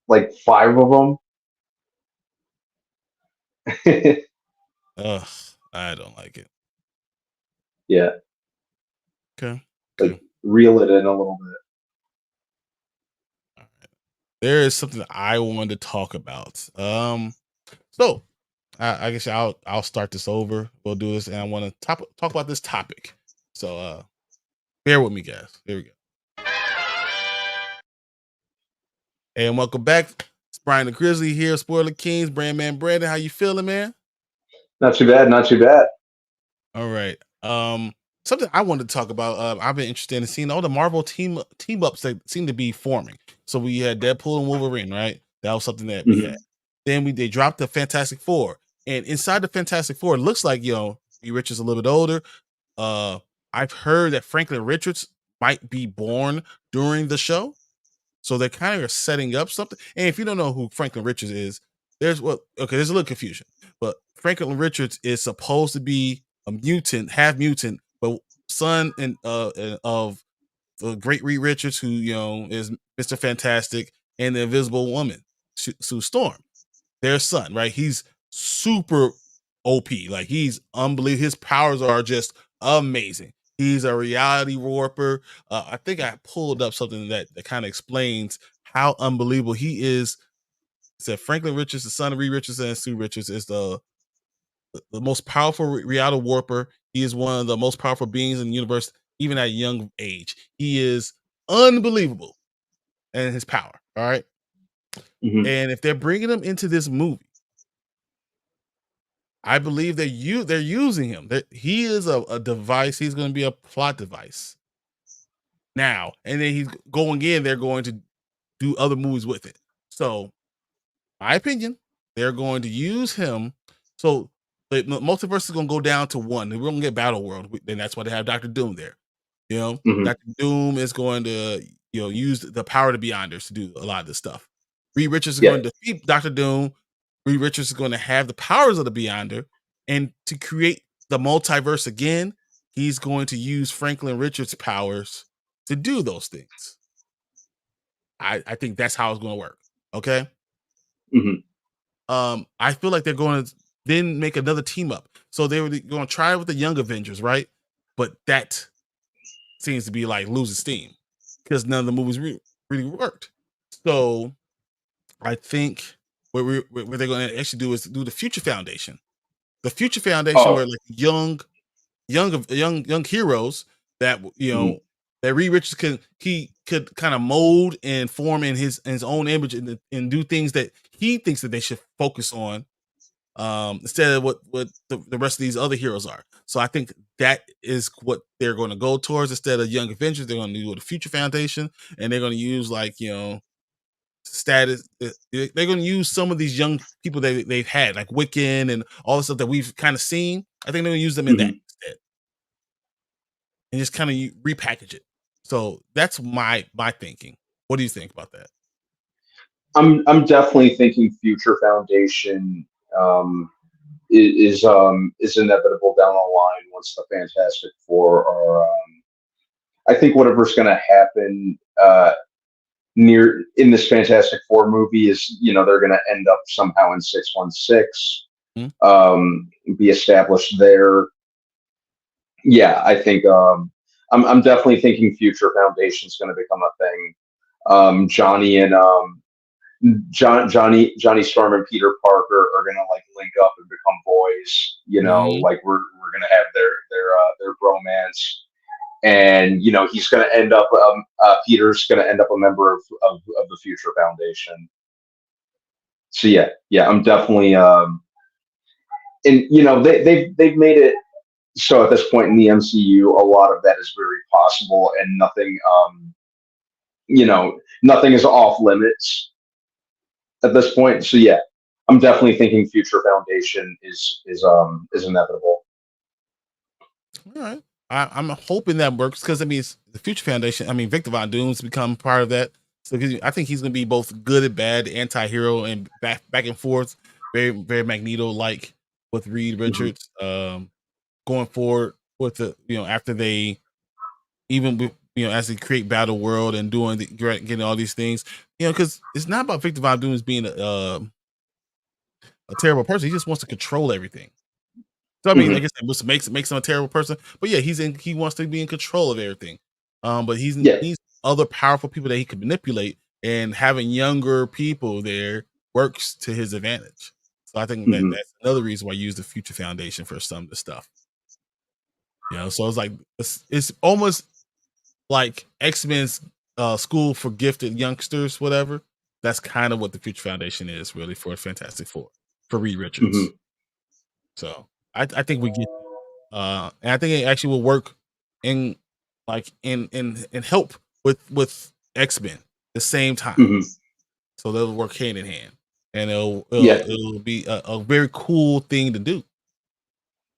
like 5 of them. Ugh, I don't like it. Yeah, Okay. like reel it in a little bit. All right. There is something I wanted to talk about. So I guess I'll start this over. We'll do this, and I want to talk about this topic. So bear with me, guys. Here we go. And welcome back. It's Brian the Grizzly here, Spoiler Kings, Brandman Brandon. How you feeling, man? Not too bad. Not too bad. All right. Something I wanted to talk about. I've been interested in seeing all the Marvel team ups that seem to be forming. So we had Deadpool and Wolverine, right? That was something that we had. Then they dropped the Fantastic Four, and inside the Fantastic Four, it looks like Reed Richards a little bit older. I've heard that Franklin Richards might be born during the show, so they're kind of setting up something. And if you don't know who Franklin Richards is, there's a little confusion. But Franklin Richards is supposed to be a mutant, half mutant, but son of the great Reed Richards, who is Mr. Fantastic, and the Invisible Woman, Sue Storm, their son, right? He's super OP, like he's unbelievable. His powers are just amazing. He's a reality warper. I think I pulled up something that kind of explains how unbelievable he is. It said Franklin Richards, the son of Reed Richards and Sue Richards, is the most powerful reality warper. He is one of the most powerful beings in the universe, even at a young age. He is unbelievable in his power. All right. And if they're bringing him into this movie, I believe they're using him. He is a device. He's going to be a plot device now, and then he's going in. They're going to do other movies with it. So, my opinion, they're going to use him. So the multiverse is going to go down to one. We're going to get Battle World, and that's why they have Doctor Doom there. Hmm. Doctor Doom is going to use the power of the Beyonders to do a lot of this stuff. Reed Richards is Yeah. going to defeat Doctor Doom. Reed Richards is going to have the powers of the Beyonder, and to create the multiverse again, he's going to use Franklin Richards' powers to do those things. I think that's how it's going to work. Okay. Hmm. I feel like they're going to then make another team up. So they were going to try it with the Young Avengers, right? But that seems to be like losing steam because none of the movies really worked. So I think what they're going to actually do is do the Future Foundation. The Future Foundation, where Oh. like young heroes that Hmm. that Reed Richards could kind of mold and form in his own image and do things that he thinks that they should focus on, instead of what the rest of these other heroes are. So I think that is what they're going to go towards. Instead of Young Avengers, they're going to do the Future Foundation, and they're going to use like status. They're going to use some of these young people that they've had, like Wiccan and all the stuff that we've kind of seen. I think they're going to use them in that Hmm. instead, and just kind of repackage it. So that's my thinking. What do you think about that? I'm definitely thinking Future Foundation um, is inevitable down the line once the Fantastic Four are. I think whatever's going to happen near in this Fantastic Four movie is they're going to end up somehow in 616, Hmm? be established there. Yeah, I think I'm definitely thinking Future Foundation is going to become a thing. Johnny and Johnny Storm and Peter Parker are gonna like link up and become boys. Hmm. Like we're gonna have their bromance, and he's gonna end up Peter's gonna end up a member of the Future Foundation. So yeah, I'm definitely and they've made it so at this point in the MCU, a lot of that is very possible, and nothing is off limits at this point. So yeah, I'm definitely thinking Future Foundation is inevitable. All right. I'm hoping that works because I mean, it's the Future Foundation. I mean, Victor Von Doom's become part of that, so I think he's going to be both good and bad, anti-hero, and back and forth, very very Magneto like with Reed Hmm. Richards. Going forward with the after they even with, as they create Battle World and doing getting all these things, because it's not about Victor Von Doom as being a terrible person. He just wants to control everything. So I mean, Hmm. like I said, which makes him a terrible person. But yeah, he wants to be in control of everything. But he Yeah. needs other powerful people that he can manipulate, and having younger people there works to his advantage. So I think that Hmm. that's another reason why I use the Future Foundation for some of the stuff. So it's like it's almost like X-Men's school for gifted youngsters, whatever. That's kind of what the Future Foundation is really for Fantastic Four for Reed Hmm. Richards. So I think we get and I think it actually will work in like in help with X-Men the same time. Hmm. So they'll work hand in hand, and Yeah. it'll be a very cool thing to do.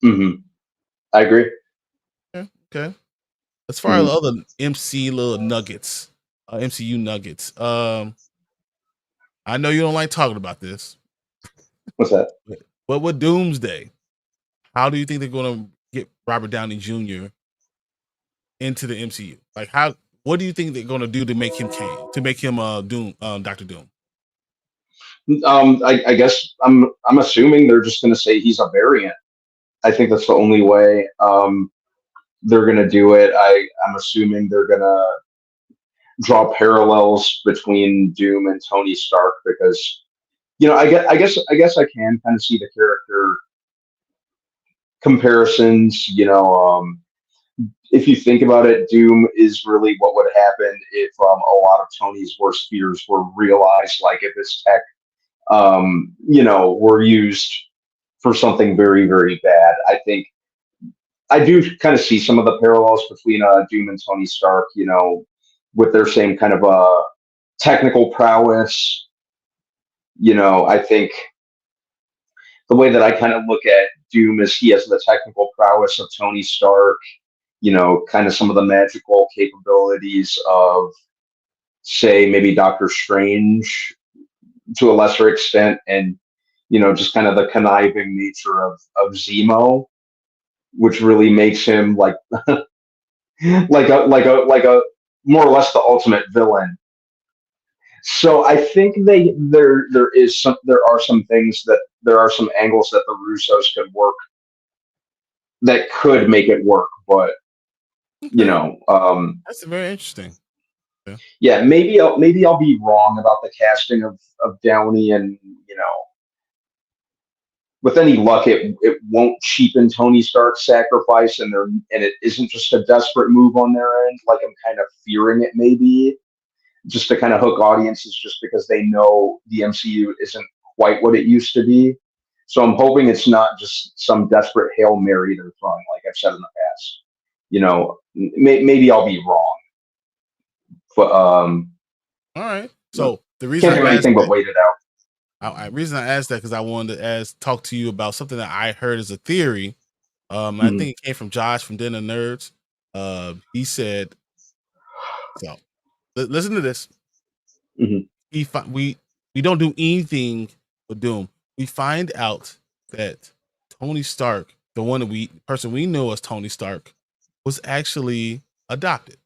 Hmm. I agree. Yeah, okay. As far as Hmm. other MC little nuggets, MCU nuggets, I know you don't like talking about this, What's that? but with Doomsday, how do you think they're going to get Robert Downey Jr. into the MCU? Like, how? What do you think they're going to do to make him Kane, to make him Doom, Doctor Doom? I guess I'm assuming they're just going to say he's a variant. I think that's the only way they're going to do it. I'm assuming they're going to draw parallels between Doom and Tony Stark because I guess I can kind of see the character comparisons. If you think about it, Doom is really what would happen if a lot of Tony's worst fears were realized. Like if his tech, were used for something very, very bad. I think I do kind of see some of the parallels between Doom and Tony Stark. With their same kind of technical prowess. I think. the way that I kind of look at Doom is he has the technical prowess of Tony Stark, kind of some of the magical capabilities of, say, maybe Doctor Strange to a lesser extent, and just kind of the conniving nature of Zemo, which really makes him like like a more or less the ultimate villain. So I think there are some things that there are some angles that the Russos could work that could make it work, but Okay. That's very interesting. yeah, maybe I'll be wrong about the casting of Downey, and with any luck, it won't cheapen Tony Stark's sacrifice, and it isn't just a desperate move on their end, like I'm kind of fearing it may be, just to kind of hook audiences, just because they know the MCU isn't quite what it used to be. So I'm hoping it's not just some desperate Hail Mary they're throwing, like I've said in the past. Maybe I'll be wrong, but All right. So the reason can't do I asked anything but that, wait it out. reason I asked that because I wanted to talk to you about something that I heard as a theory. I Mhm. think it came from Josh from Den of Nerds. He said, so listen to this. Mhm. We don't do anything with Doom. We find out that Tony Stark, the person we know as Tony Stark, was actually adopted.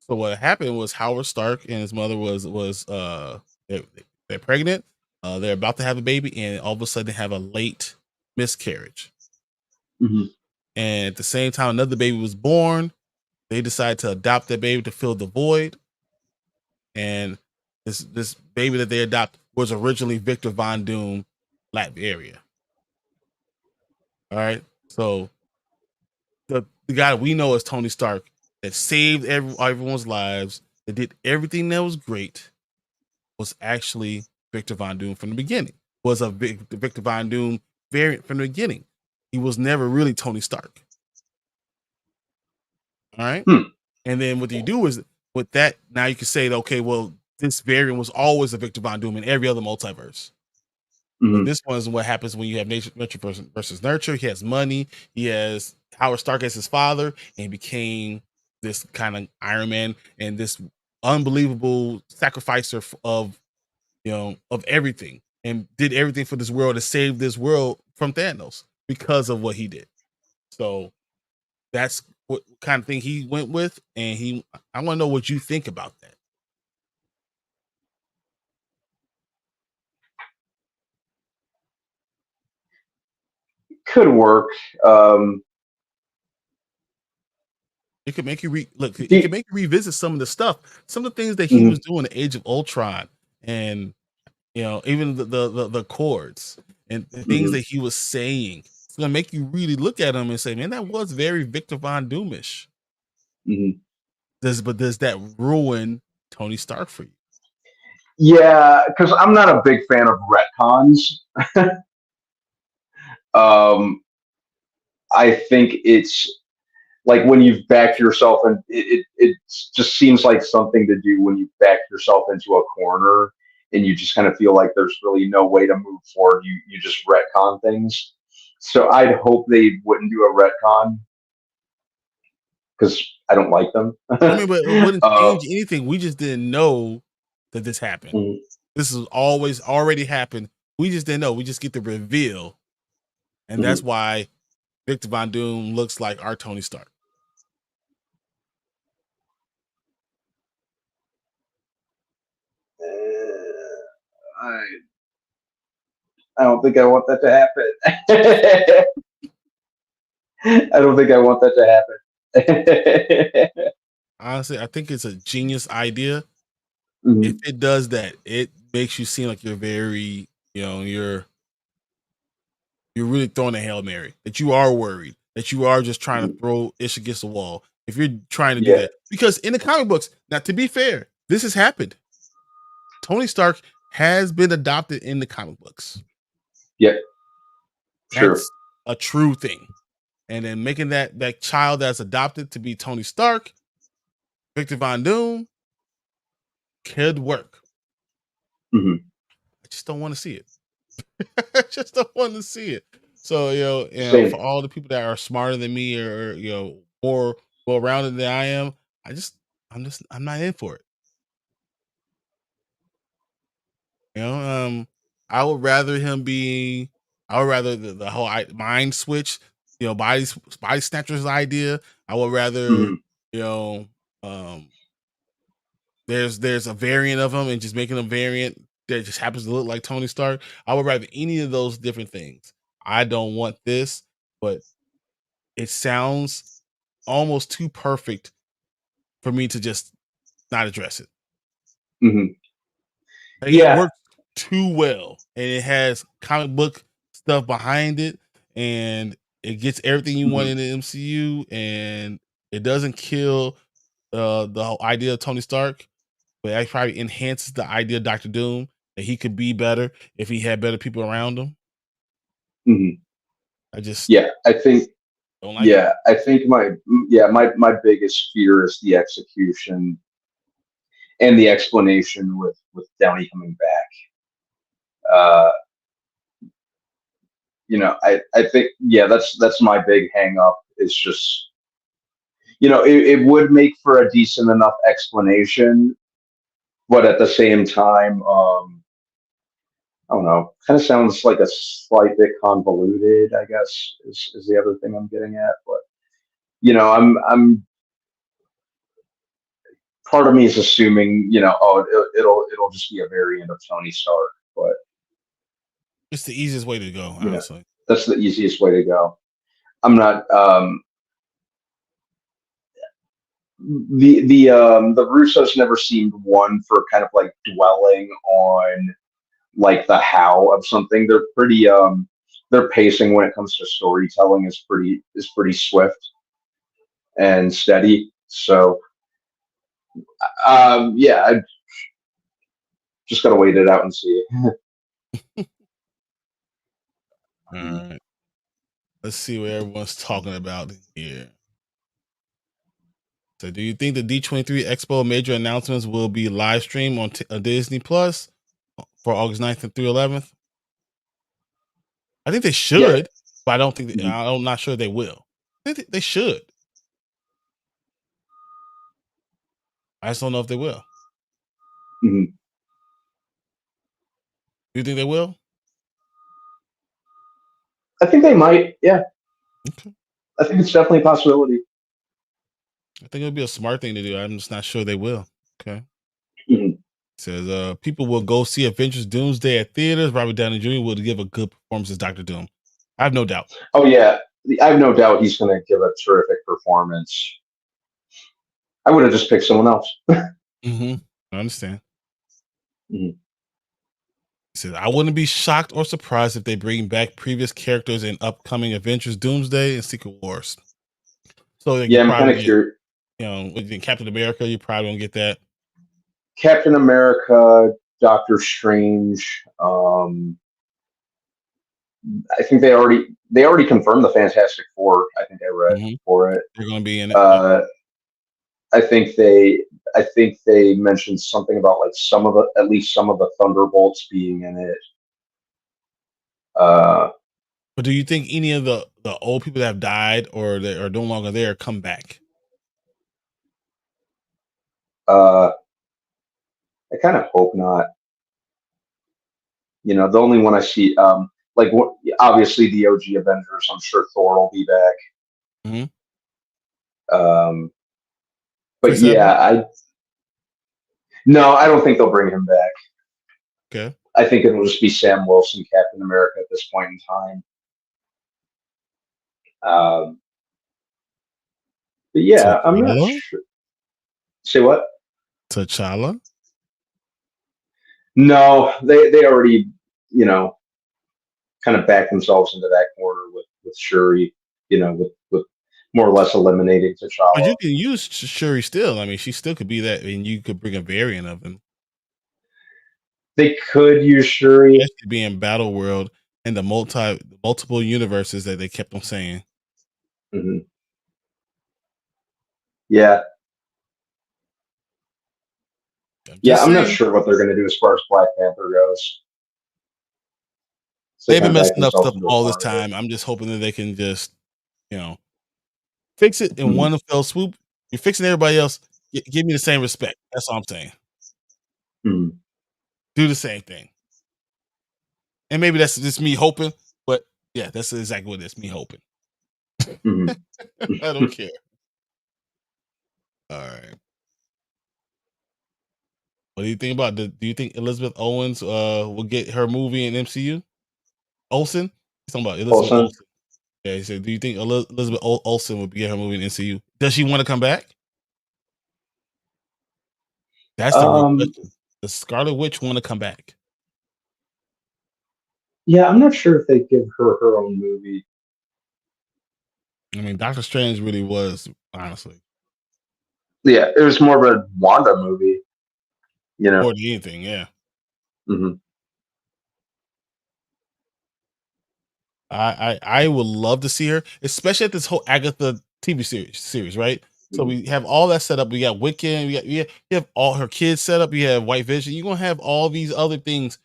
So what happened was Howard Stark and his mother they're, they're pregnant. They're about to have a baby, and all of a sudden they have a late miscarriage. Mhm. And at the same time, another baby was born. They decided to adopt that baby to fill the void. And this baby that they adopted was originally Victor Von Doom, Latveria. All right. So the guy we know as Tony Stark that saved everyone's lives, that did everything that was great, was actually Victor Von Doom from the beginning. Was a Victor Von Doom variant from the beginning. He was never really Tony Stark. All right. And then what you do is with that, now you can say, okay, well, this variant was always a Victor Von Doom in every other multiverse. So this one is what happens when you have nature versus nurture. He has money. He has Howard Stark as his father, and he became this kind of Iron Man and this unbelievable sacrificer of everything, and did everything for this world to save this world from Thanos because of what he did. So that's what kind of thing he went with, and I want to know what you think about that. Could work. It could make you look. It could The, make you revisit some of the stuff, some of the things that he mhm. was doing in Age of Ultron, and even the chords and the things that he was saying. It's gonna make you really look at him and say, "Man, that was very Victor Von Doomish." Does that ruin Tony Stark for you? Yeah, because I'm not a big fan of retcons. I think it's like when you've backed yourself, and it just seems like something to do when you back yourself into a corner and you just kind of feel like there's really no way to move forward. You just retcon things. So I'd hope they wouldn't do a retcon because I don't like them. I mean, but it wouldn't uh, change anything. We just didn't know that this happened. mm, This has always already happened. We just didn't know. We just get the reveal, and that's mhm. why Victor Von Doom looks like our Tony Stark. I I don't think I want that to happen. I don't think I want that to happen. Honestly, I think it's a genius idea. If Mhm. it does that, it makes you seem like you're very, you're really throwing a Hail Mary, that you are worried, that you are just trying to throw ish against the wall. If you're trying to do Yeah. that, because in the comic books, now to be fair, this has happened. Tony Stark has been adopted in the comic books. Yep. Sure. That's a true thing. And then making that child that's adopted to be Tony Stark, Victor Von Doom, could work. Mhm. I just don't want to see it. I just don't want to see it. So for Same. all the people that are smarter than me or more well rounded than I am, I'm not in for it. You know, I would rather him be. I would rather the whole mind switch. Body snatchers idea. I would rather Mhm. you know um there's a variant of him and just making a variant that just happens to look like Tony Stark. I would rather any of those different things. I don't want this, but it sounds almost too perfect for me to just not address it. Mhm. Like, it Yeah. works too well, and it has comic book stuff behind it, and it gets everything you want Mhm. in the MCU, and it doesn't kill the whole idea of Tony Stark, but it probably enhances the idea of Doctor Doom, that he could be better if he had better people around him. Mhm. I just Yeah. I think. don't like it. Yeah. I think my biggest fear is the execution and the explanation with Downey coming back. Uh, I think that's my big hang up. It's just it would make for a decent enough explanation, but at the same time, I don't know, kind of sounds like a slight bit convoluted, I guess, is the other thing I'm getting at. But I'm part of me is assuming, oh, it'll just be a variant of Tony Stark, but It's the easiest way to go, you know, honestly. that's the easiest way to go. I'm not the Russos never seemed one for kind of like dwelling on like the how of something. They're pretty their pacing when it comes to storytelling is pretty swift and steady. So yeah, I just gotta wait it out and see. All right. Let's see what everyone's talking about here. So, do you think the D23 Expo major announcements will be live streamed on Disney Plus for August 9th through 11th? I think they Yeah. should, but I don't think Mhm. I'm not sure they will. I think they should. I just don't know if they will. Mhm. Do you think they will? I think they might. Yeah, Okay. I think it's definitely a possibility. I think it would be a smart thing to do. I'm just not sure they will. Okay. Mhm. It says people will go see Avengers Doomsday at theaters. Robert Downey Jr. will give a good performance as Doctor Doom. I have no doubt. Oh yeah, I have no doubt he's going to give a terrific performance. I would have just picked someone else. Mm-hmm. I understand. Mhm. He says, I wouldn't be shocked or surprised if they bring back previous characters in upcoming Avengers Doomsday and Secret Wars. So like, you Yeah, I'm kind probably of get, curious. with Captain America, you probably don't get that. Captain America, Doctor Strange. I think they already confirmed the Fantastic Four. I think I read Mm-hmm. for it. They're going to be in it. Yep. Uh, I think they mentioned something about like at least some of the Thunderbolts being in it. Uh, But do you think any of the old people that have died or that are no longer there come back? uh, I kind of hope not. The only one I see, obviously the OG Avengers. I'm sure Thor will be back. Mm-hmm. But Chris yeah, Evans? no, I don't think they'll bring him back. Okay. I think it'll just be Sam Wilson, Captain America at this point in time. Um, but yeah, I'm not T'Challa? sure. Say what? T'Challa? No, they already, you know, kind of backed themselves into that corner with Shuri, with more or less eliminating But T'Challa. you can use Shuri still. I mean, she still could be that, and you could bring a variant of him. They could use Shuri. Especially being Battle World and the multiple universes that they kept on saying. Hmm. Yeah, I'm yeah. just I'm not saying. sure what they're going to do as far as Black Panther goes. to They've kind been of back messing up themselves stuff into a all this corner here. time. I'm just hoping that they can just, you know, fix it in Mhm. one fell swoop. You're fixing everybody else. Give me the same respect. That's all I'm saying. Mhm. Do the same thing. And maybe that's just me hoping, but yeah, that's exactly what it is. Me hoping. Mhm. I don't care. All right. What do you think about do you think Elizabeth Owens will get her movie in MCU? Olsen? He's talking about Elizabeth Olsen. Olsen. Yeah, he said, do you think Elizabeth Olsen would get her movie in MCU? Does she want to come back? That's the real Um, question. Does Scarlet Witch want to come back? yeah, I'm not sure if they give her her own movie. I mean, Doctor Strange really was, honestly, Yeah, it was more of a Wanda movie, you know. more than anything. Yeah, Hmm. I would love to see her, especially at this whole Agatha TV series, right? So we have all that set up. We got Wiccan. You have all her kids set up. You have White Vision. You're gonna have all these other things.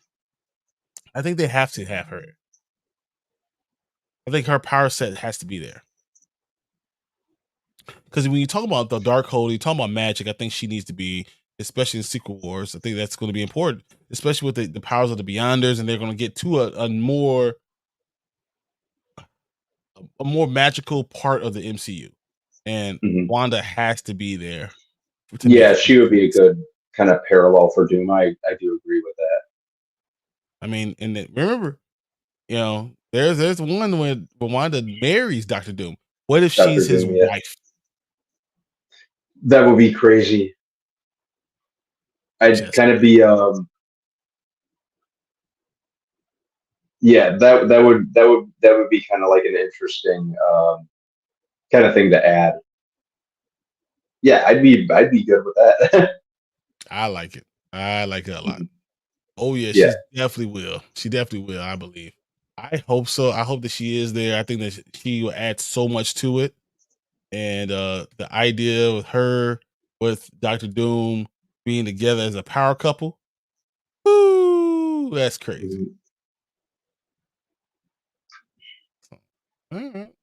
I think they have to have her. I think her power set has to be there. Because when you talk about the Darkhold, you talk about magic. I think she needs to be, especially in Secret Wars. I think that's going to be important, especially with the powers of the Beyonders, and they're going to get to a more magical part of the MCU. And Hmm. Wanda has to be there to make Yeah, it. she would be a good kind of parallel for Doom. I do agree with that. I mean, and remember, there's one when Wanda marries Doctor Doom. What if she's Doctor his Doom, yeah, wife? that would be crazy. I'd Just kind of be yeah, that would be kind of like an interesting kind of thing to add. Yeah, I'd be good with that. I like it. I like it a lot. Oh yeah, Yeah. she's definitely will. She definitely will. I believe. I hope so. I hope that she is there. I think that she will add so much to it. And the idea with her with Doctor Doom being together as a power couple, ooh, that's crazy. Mhm. All right.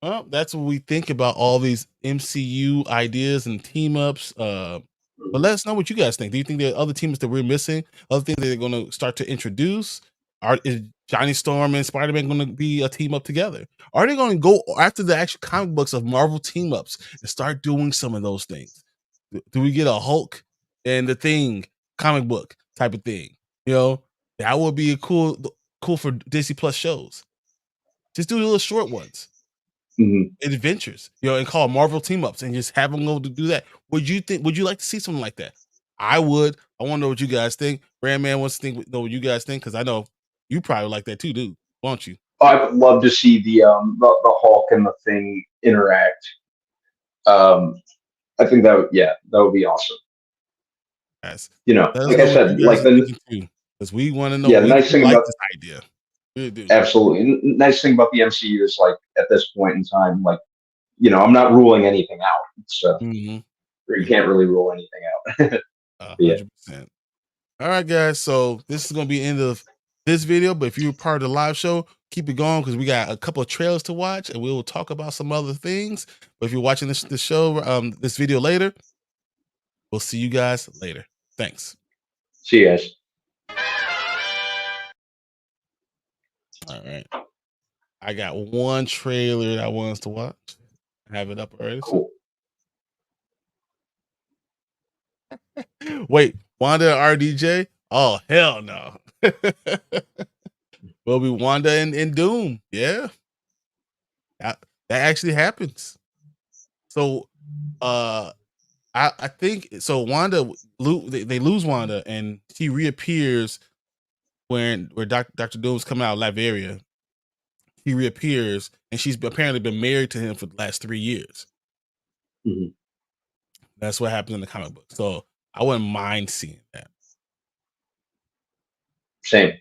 Well, that's what we think about all these MCU ideas and team ups. But let us know what you guys think. Do you think there are other teams that we're missing? Other things that they're going to start to introduce? Is Johnny Storm and Spider Man going to be a team up together? Are they going to go after the actual comic books of Marvel team ups and start doing some of those things? Do we get a Hulk and the Thing comic book type of thing? That would be cool for Disney Plus shows. Just do the little short ones, Mhm. adventures, and call Marvel team ups and just have them go to do that. Would you like to see something like that? I would. I want to know what you guys think. Brand Man wants to know what you guys think, because I know you probably like that too, dude. Won't you? I would love to see the Hulk and the Thing interact. Um, I think that would be awesome. Yes. Let us Like I know what said, you guys like are the thinking too, because we want to know. yeah, the We nice thing like about this idea. We do. absolutely nice thing about the MCU is like at this point in time, like I'm not ruling anything out. So Mm-hmm. you can't really rule anything out. Yeah. 100%. All right, guys. So this is gonna be the end of this video. But if you're part of the live show, keep it going, because we got a couple of trailers to watch, and we will talk about some other things. But if you're watching this show, this video later, we'll see you guys later. Thanks. See you guys. All right. I got one trailer that I want us to watch. I have it up already. Cool. Wait, Wanda and RDJ? Oh, hell no. Will be Wanda and Doom. Yeah. That actually happens. So I think so. Wanda, they lose Wanda, and she reappears where Doctor Doom's coming out of Latveria. He reappears, and she's apparently been married to him for the last 3 years. Mhm. That's what happens in the comic book. So I wouldn't mind seeing that. Same.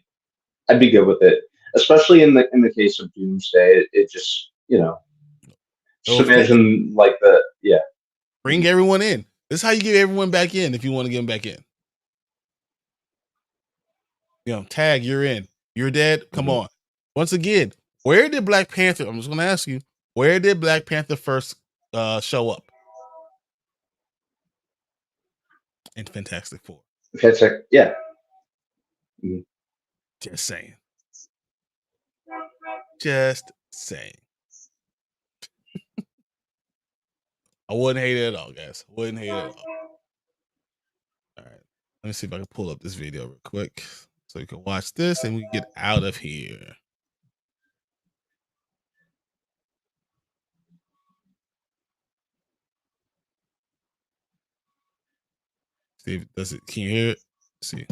I'd be good with it, especially in the case of Doomsday. It just just Those things. imagine like yeah. Bring everyone in. This is how you get everyone back in if you want to get them back in. Tag, you're in. You're dead. Come Mhm. on. once again, where did Black Panther? I'm just going to ask you, where did Black Panther first show up? In Fantastic Four. Yeah. Just saying. Just saying. I wouldn't hate it at all, guys. Wouldn't hate it at all. All right. Let me see if I can pull up this video real quick so you can watch this and we get out of here. See if does it. Can you hear it? Let's see.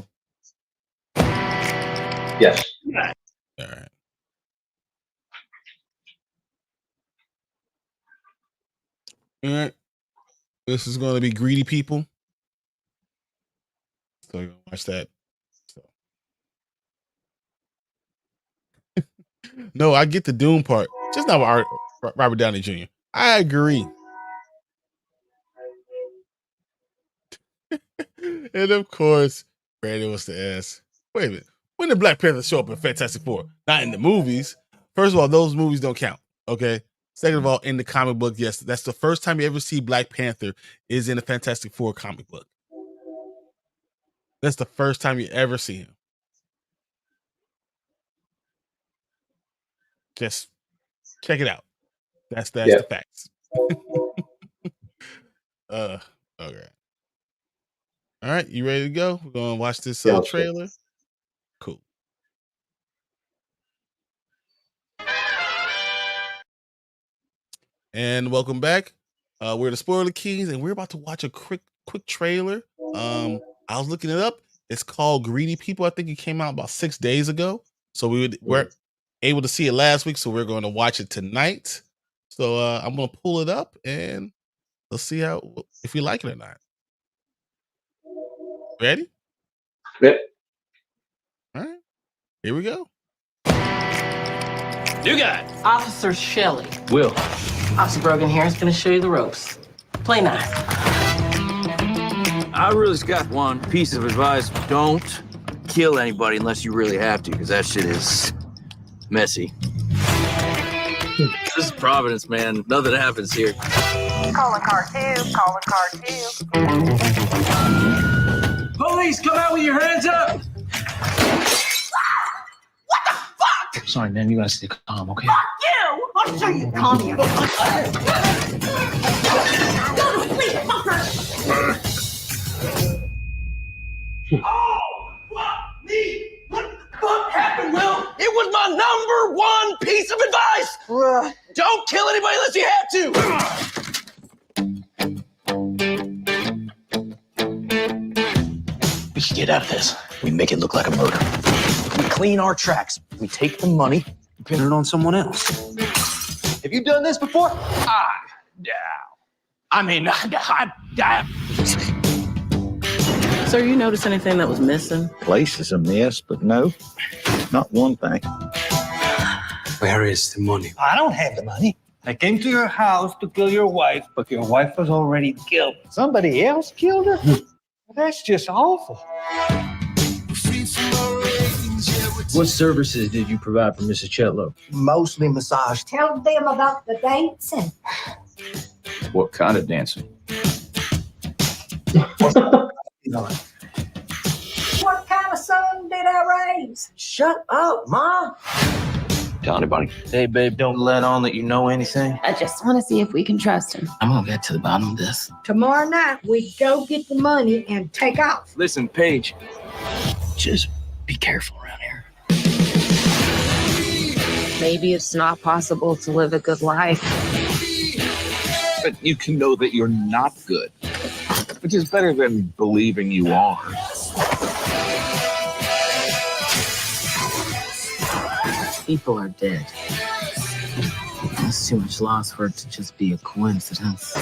Yes. All right. All right. This is going to be Greedy People. So you're going to watch that. So. No, I get the Doom part. Just not with Robert Downey Jr. I agree. And of course, Brandon wants to ask, wait a minute, when did Black Panther show up in Fantastic Four? Not in the movies. First of all, those movies don't count. Okay. Second of all, in the comic book, yes, that's the first time you ever see Black Panther is in a Fantastic Four comic book. That's the first time you ever see him. Just check it out. That's the facts. Okay. All right, you ready to go? We're gonna watch this trailer. Cool. And welcome back. We're the Spoiler Kings, and we're about to watch a quick trailer. I was looking it up. It's called Greedy People. I think it came out about 6 days ago. So we're able to see it last week, so we're going to watch it tonight. So I'm gonna pull it up and let's see if we like it or not. Ready? Yep. All right. Here we go. You got Officer Shelley. Will. Officer Brogan here is going to show you the ropes. Play nice. I really just got one piece of advice. Don't kill anybody unless you really have to, because that shit is messy. This is Providence, man. Nothing happens here. Calling car 2, calling car 2. Police, come out with your hands up! Sorry, man. You gotta stay calm, okay? Fuck you! I'll show you calm here. Go to sleep, fucker! Oh, fuck me! What the fuck happened, Will? It was my #1 piece of advice! Don't kill anybody unless you have to! We should get out of this. We make it look like a murder. We clean our tracks. We take the money and pin it on someone else. Have you done this before? Sir, you notice anything that was missing? Place is a mess, but no, not one thing. Where is the money? I don't have the money. I came to your house to kill your wife, but your wife was already killed. Somebody else killed her? That's just awful. What services did you provide for Mrs. Chetlow? Mostly massage. Tell them about the dancing. What kind of dancing? What kind of son did I raise? Shut up, Ma. Tell anybody. Hey, babe, don't let on that you know anything. I just want to see if we can trust him. I'm going to get to the bottom of this. Tomorrow night, we go get the money and take off. Listen, Paige, just be careful around here. Maybe it's not possible to live a good life. But you can know that you're not good, which is better than believing you are. People are dead. There's too much loss for it to just be a coincidence.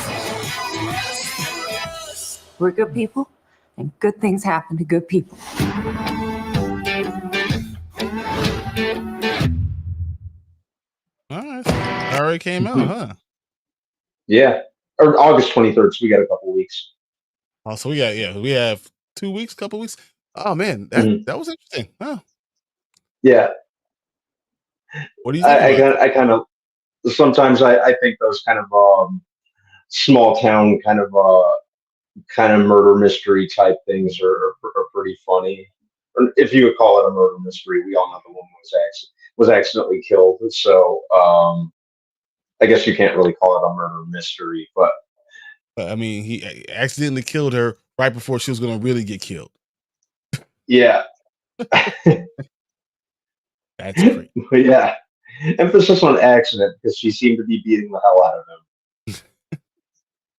We're good people, and good things happen to good people. All right. Already came out, huh? Yeah. Or August 23rd, so we got a couple weeks. Oh, so we have 2 weeks, couple weeks. Oh man, that was interesting. Huh? Yeah. What do you think about it? I kind of sometimes I think those kind of small town kind of murder mystery type things are pretty funny. Or if you would call it a murder mystery, we all know the woman was accidentally killed, so I guess you can't really call it a murder mystery, but I mean, he accidentally killed her right before she was going to really get killed. yeah, That's crazy. yeah. Emphasis on accident because she seemed to be beating the hell out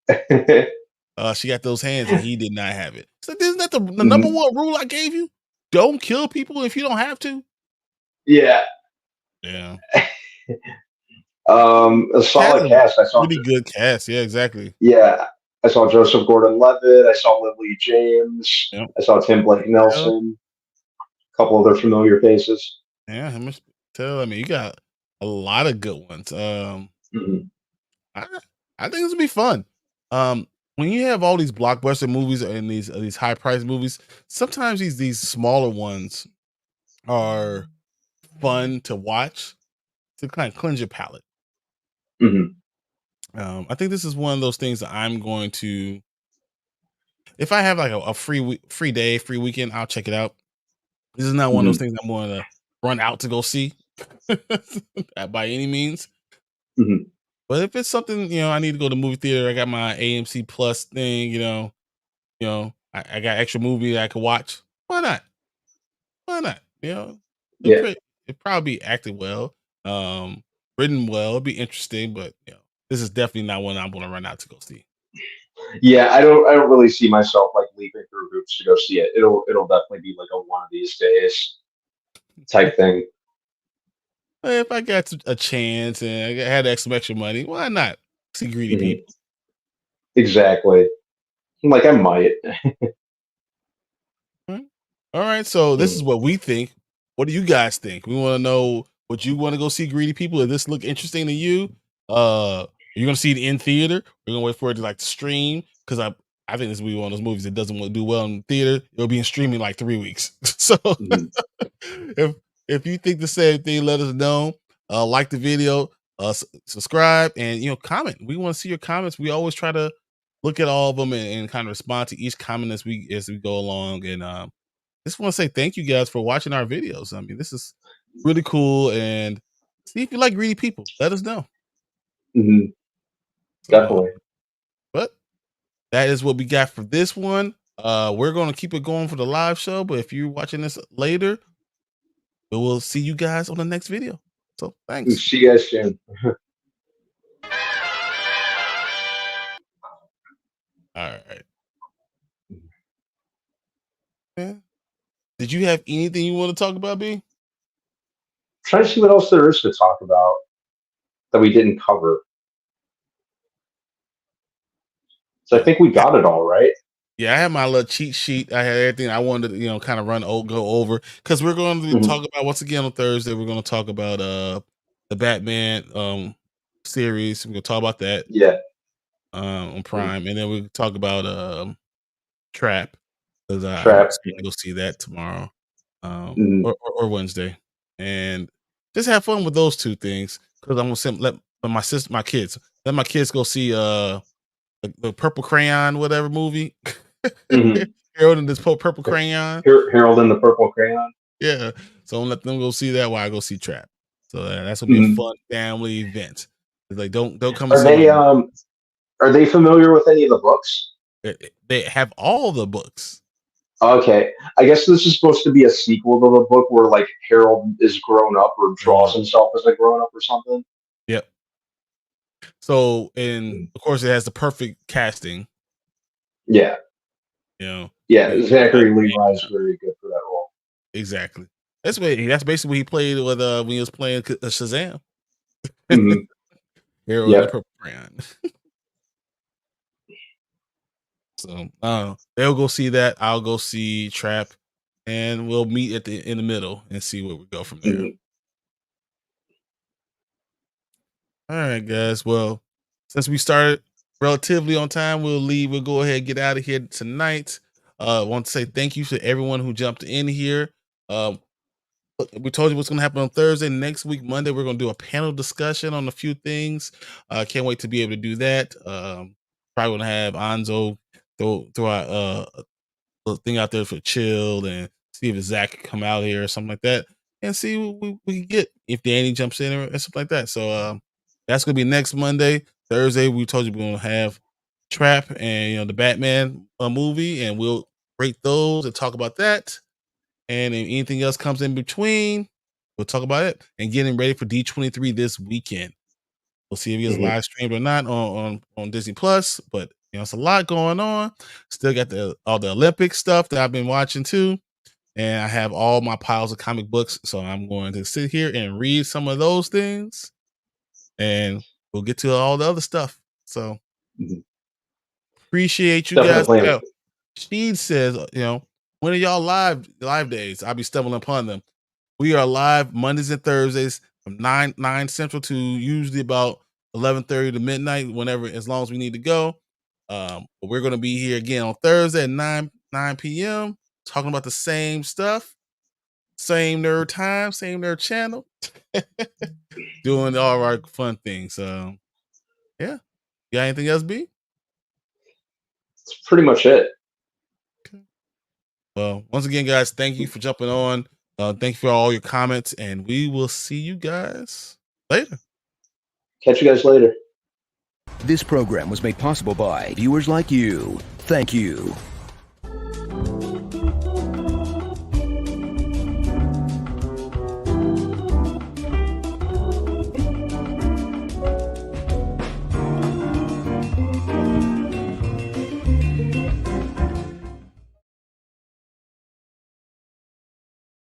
of him. She got those hands and he did not have it. So isn't that the number one rule I gave you? Don't kill people if you don't have to. Yeah. Yeah. A solid cast. I saw really good cast. Yeah, exactly. Yeah, I saw Joseph Gordon-Levitt. I saw Lily James. Yep. I saw Tim Blake Nelson. A couple other familiar faces. Yeah, I must tell. I mean, you got a lot of good ones. I think this will be fun. When you have all these blockbuster movies and these high price movies, sometimes these smaller ones are fun to watch to kind of cleanse your palate. I think this is one of those things that I'm going to, if I have like a free day, free weekend, I'll check it out. This is not one of those things I'm going to run out to go see by any means. But if it's something, I need to go to the movie theater, I got my AMC Plus thing, I got extra movie that I could watch. Why not? Why not? It'd probably be acted well, written well. It'd be interesting, but this is definitely not one I'm going to run out to go see. Yeah, I don't really see myself like leaping through hoops to go see it. It'll definitely be like a one of these days type thing. If I got a chance and I had some extra money, why not see greedy people? Exactly. Like I might. All right, so this is what we think. What do you guys think? We want to know, would you want to go see Greedy People? Does this look interesting to you? Are you going to see it in theater? We're going to wait for it to stream, because I think this will be one of those movies that doesn't want to do well in theater. It'll be in streaming like 3 weeks. So if you think the same thing, let us know. Like the video, subscribe, and comment. We want to see your comments. We always try to look at all of them and kind of respond to each comment as we go along. And just want to say thank you guys for watching our videos. I mean, this is really cool. And see if you like Greedy People. Let us know. Definitely. But that is what we got for this one. We're going to keep it going for the live show. But if you're watching this later, we will see you guys on the next video. So thanks. See you guys soon. All right. Yeah. Did you have anything you want to talk about, B? Try to see what else there is to talk about that we didn't cover. So I think we got it all, right? Yeah, I had my little cheat sheet. I had everything I wanted to, kind of go over, because we're going to talk about, once again on Thursday, we're going to talk about the Batman series. We're going to talk about that. Yeah. On Prime, and then we talk about Trap, because I'm going to go see that tomorrow, or Wednesday, and just have fun with those two things, because I'm gonna let my kids go see the Purple Crayon whatever movie. Harold and this Purple Crayon. Harold and the Purple Crayon. Yeah, so I'm gonna let them go see that while I go see Trap. So that's gonna be a fun family event. It's like don't come. Are they familiar with any of the books? They have all the books. Okay, I guess this is supposed to be a sequel to the book where like Harold is grown up or draws himself as a grown up or something. Yep. So, and of course, it has the perfect casting. Yeah. Yeah, Zachary Levi is very good for that role. Exactly. That's basically what he played with when he was playing Shazam. Harold and the Purple Crayon. So they'll go see that. I'll go see Trap, and we'll meet in the middle and see where we go from there. All right, guys. Well, since we started relatively on time, we'll leave. We'll go ahead and get out of here tonight. I want to say thank you to everyone who jumped in here. we told you what's going to happen on Thursday. Next week, Monday, we're going to do a panel discussion on a few things. Can't wait to be able to do that. Probably going to have Anzo throw out a thing out there for chill and see if Zach can come out here or something like that, and see what we can get if Danny jumps in or something like that. So that's going to be next Monday. Thursday, we told you we're going to have Trap and the Batman movie, and we'll rate those and talk about that. And if anything else comes in between, we'll talk about it. And getting ready for D23 this weekend. We'll see if he gets live streamed or not on Disney Plus. But it's a lot going on. Still got all the Olympic stuff that I've been watching too. And I have all my piles of comic books. So I'm going to sit here and read some of those things. And we'll get to all the other stuff. So appreciate you guys. She says, when are y'all live days? I'll be stumbling upon them. We are live Mondays and Thursdays from 9 Central to usually about 11:30 to midnight, whenever, as long as we need to go. But we're going to be here again on Thursday at 9 p.m. talking about the same stuff, same nerd time, same nerd channel, doing all our fun things. So, yeah. You got anything else, B? That's pretty much it. Well, once again, guys, thank you for jumping on. Thank you for all your comments, and we will see you guys later. Catch you guys later. This program was made possible by viewers like you. Thank you.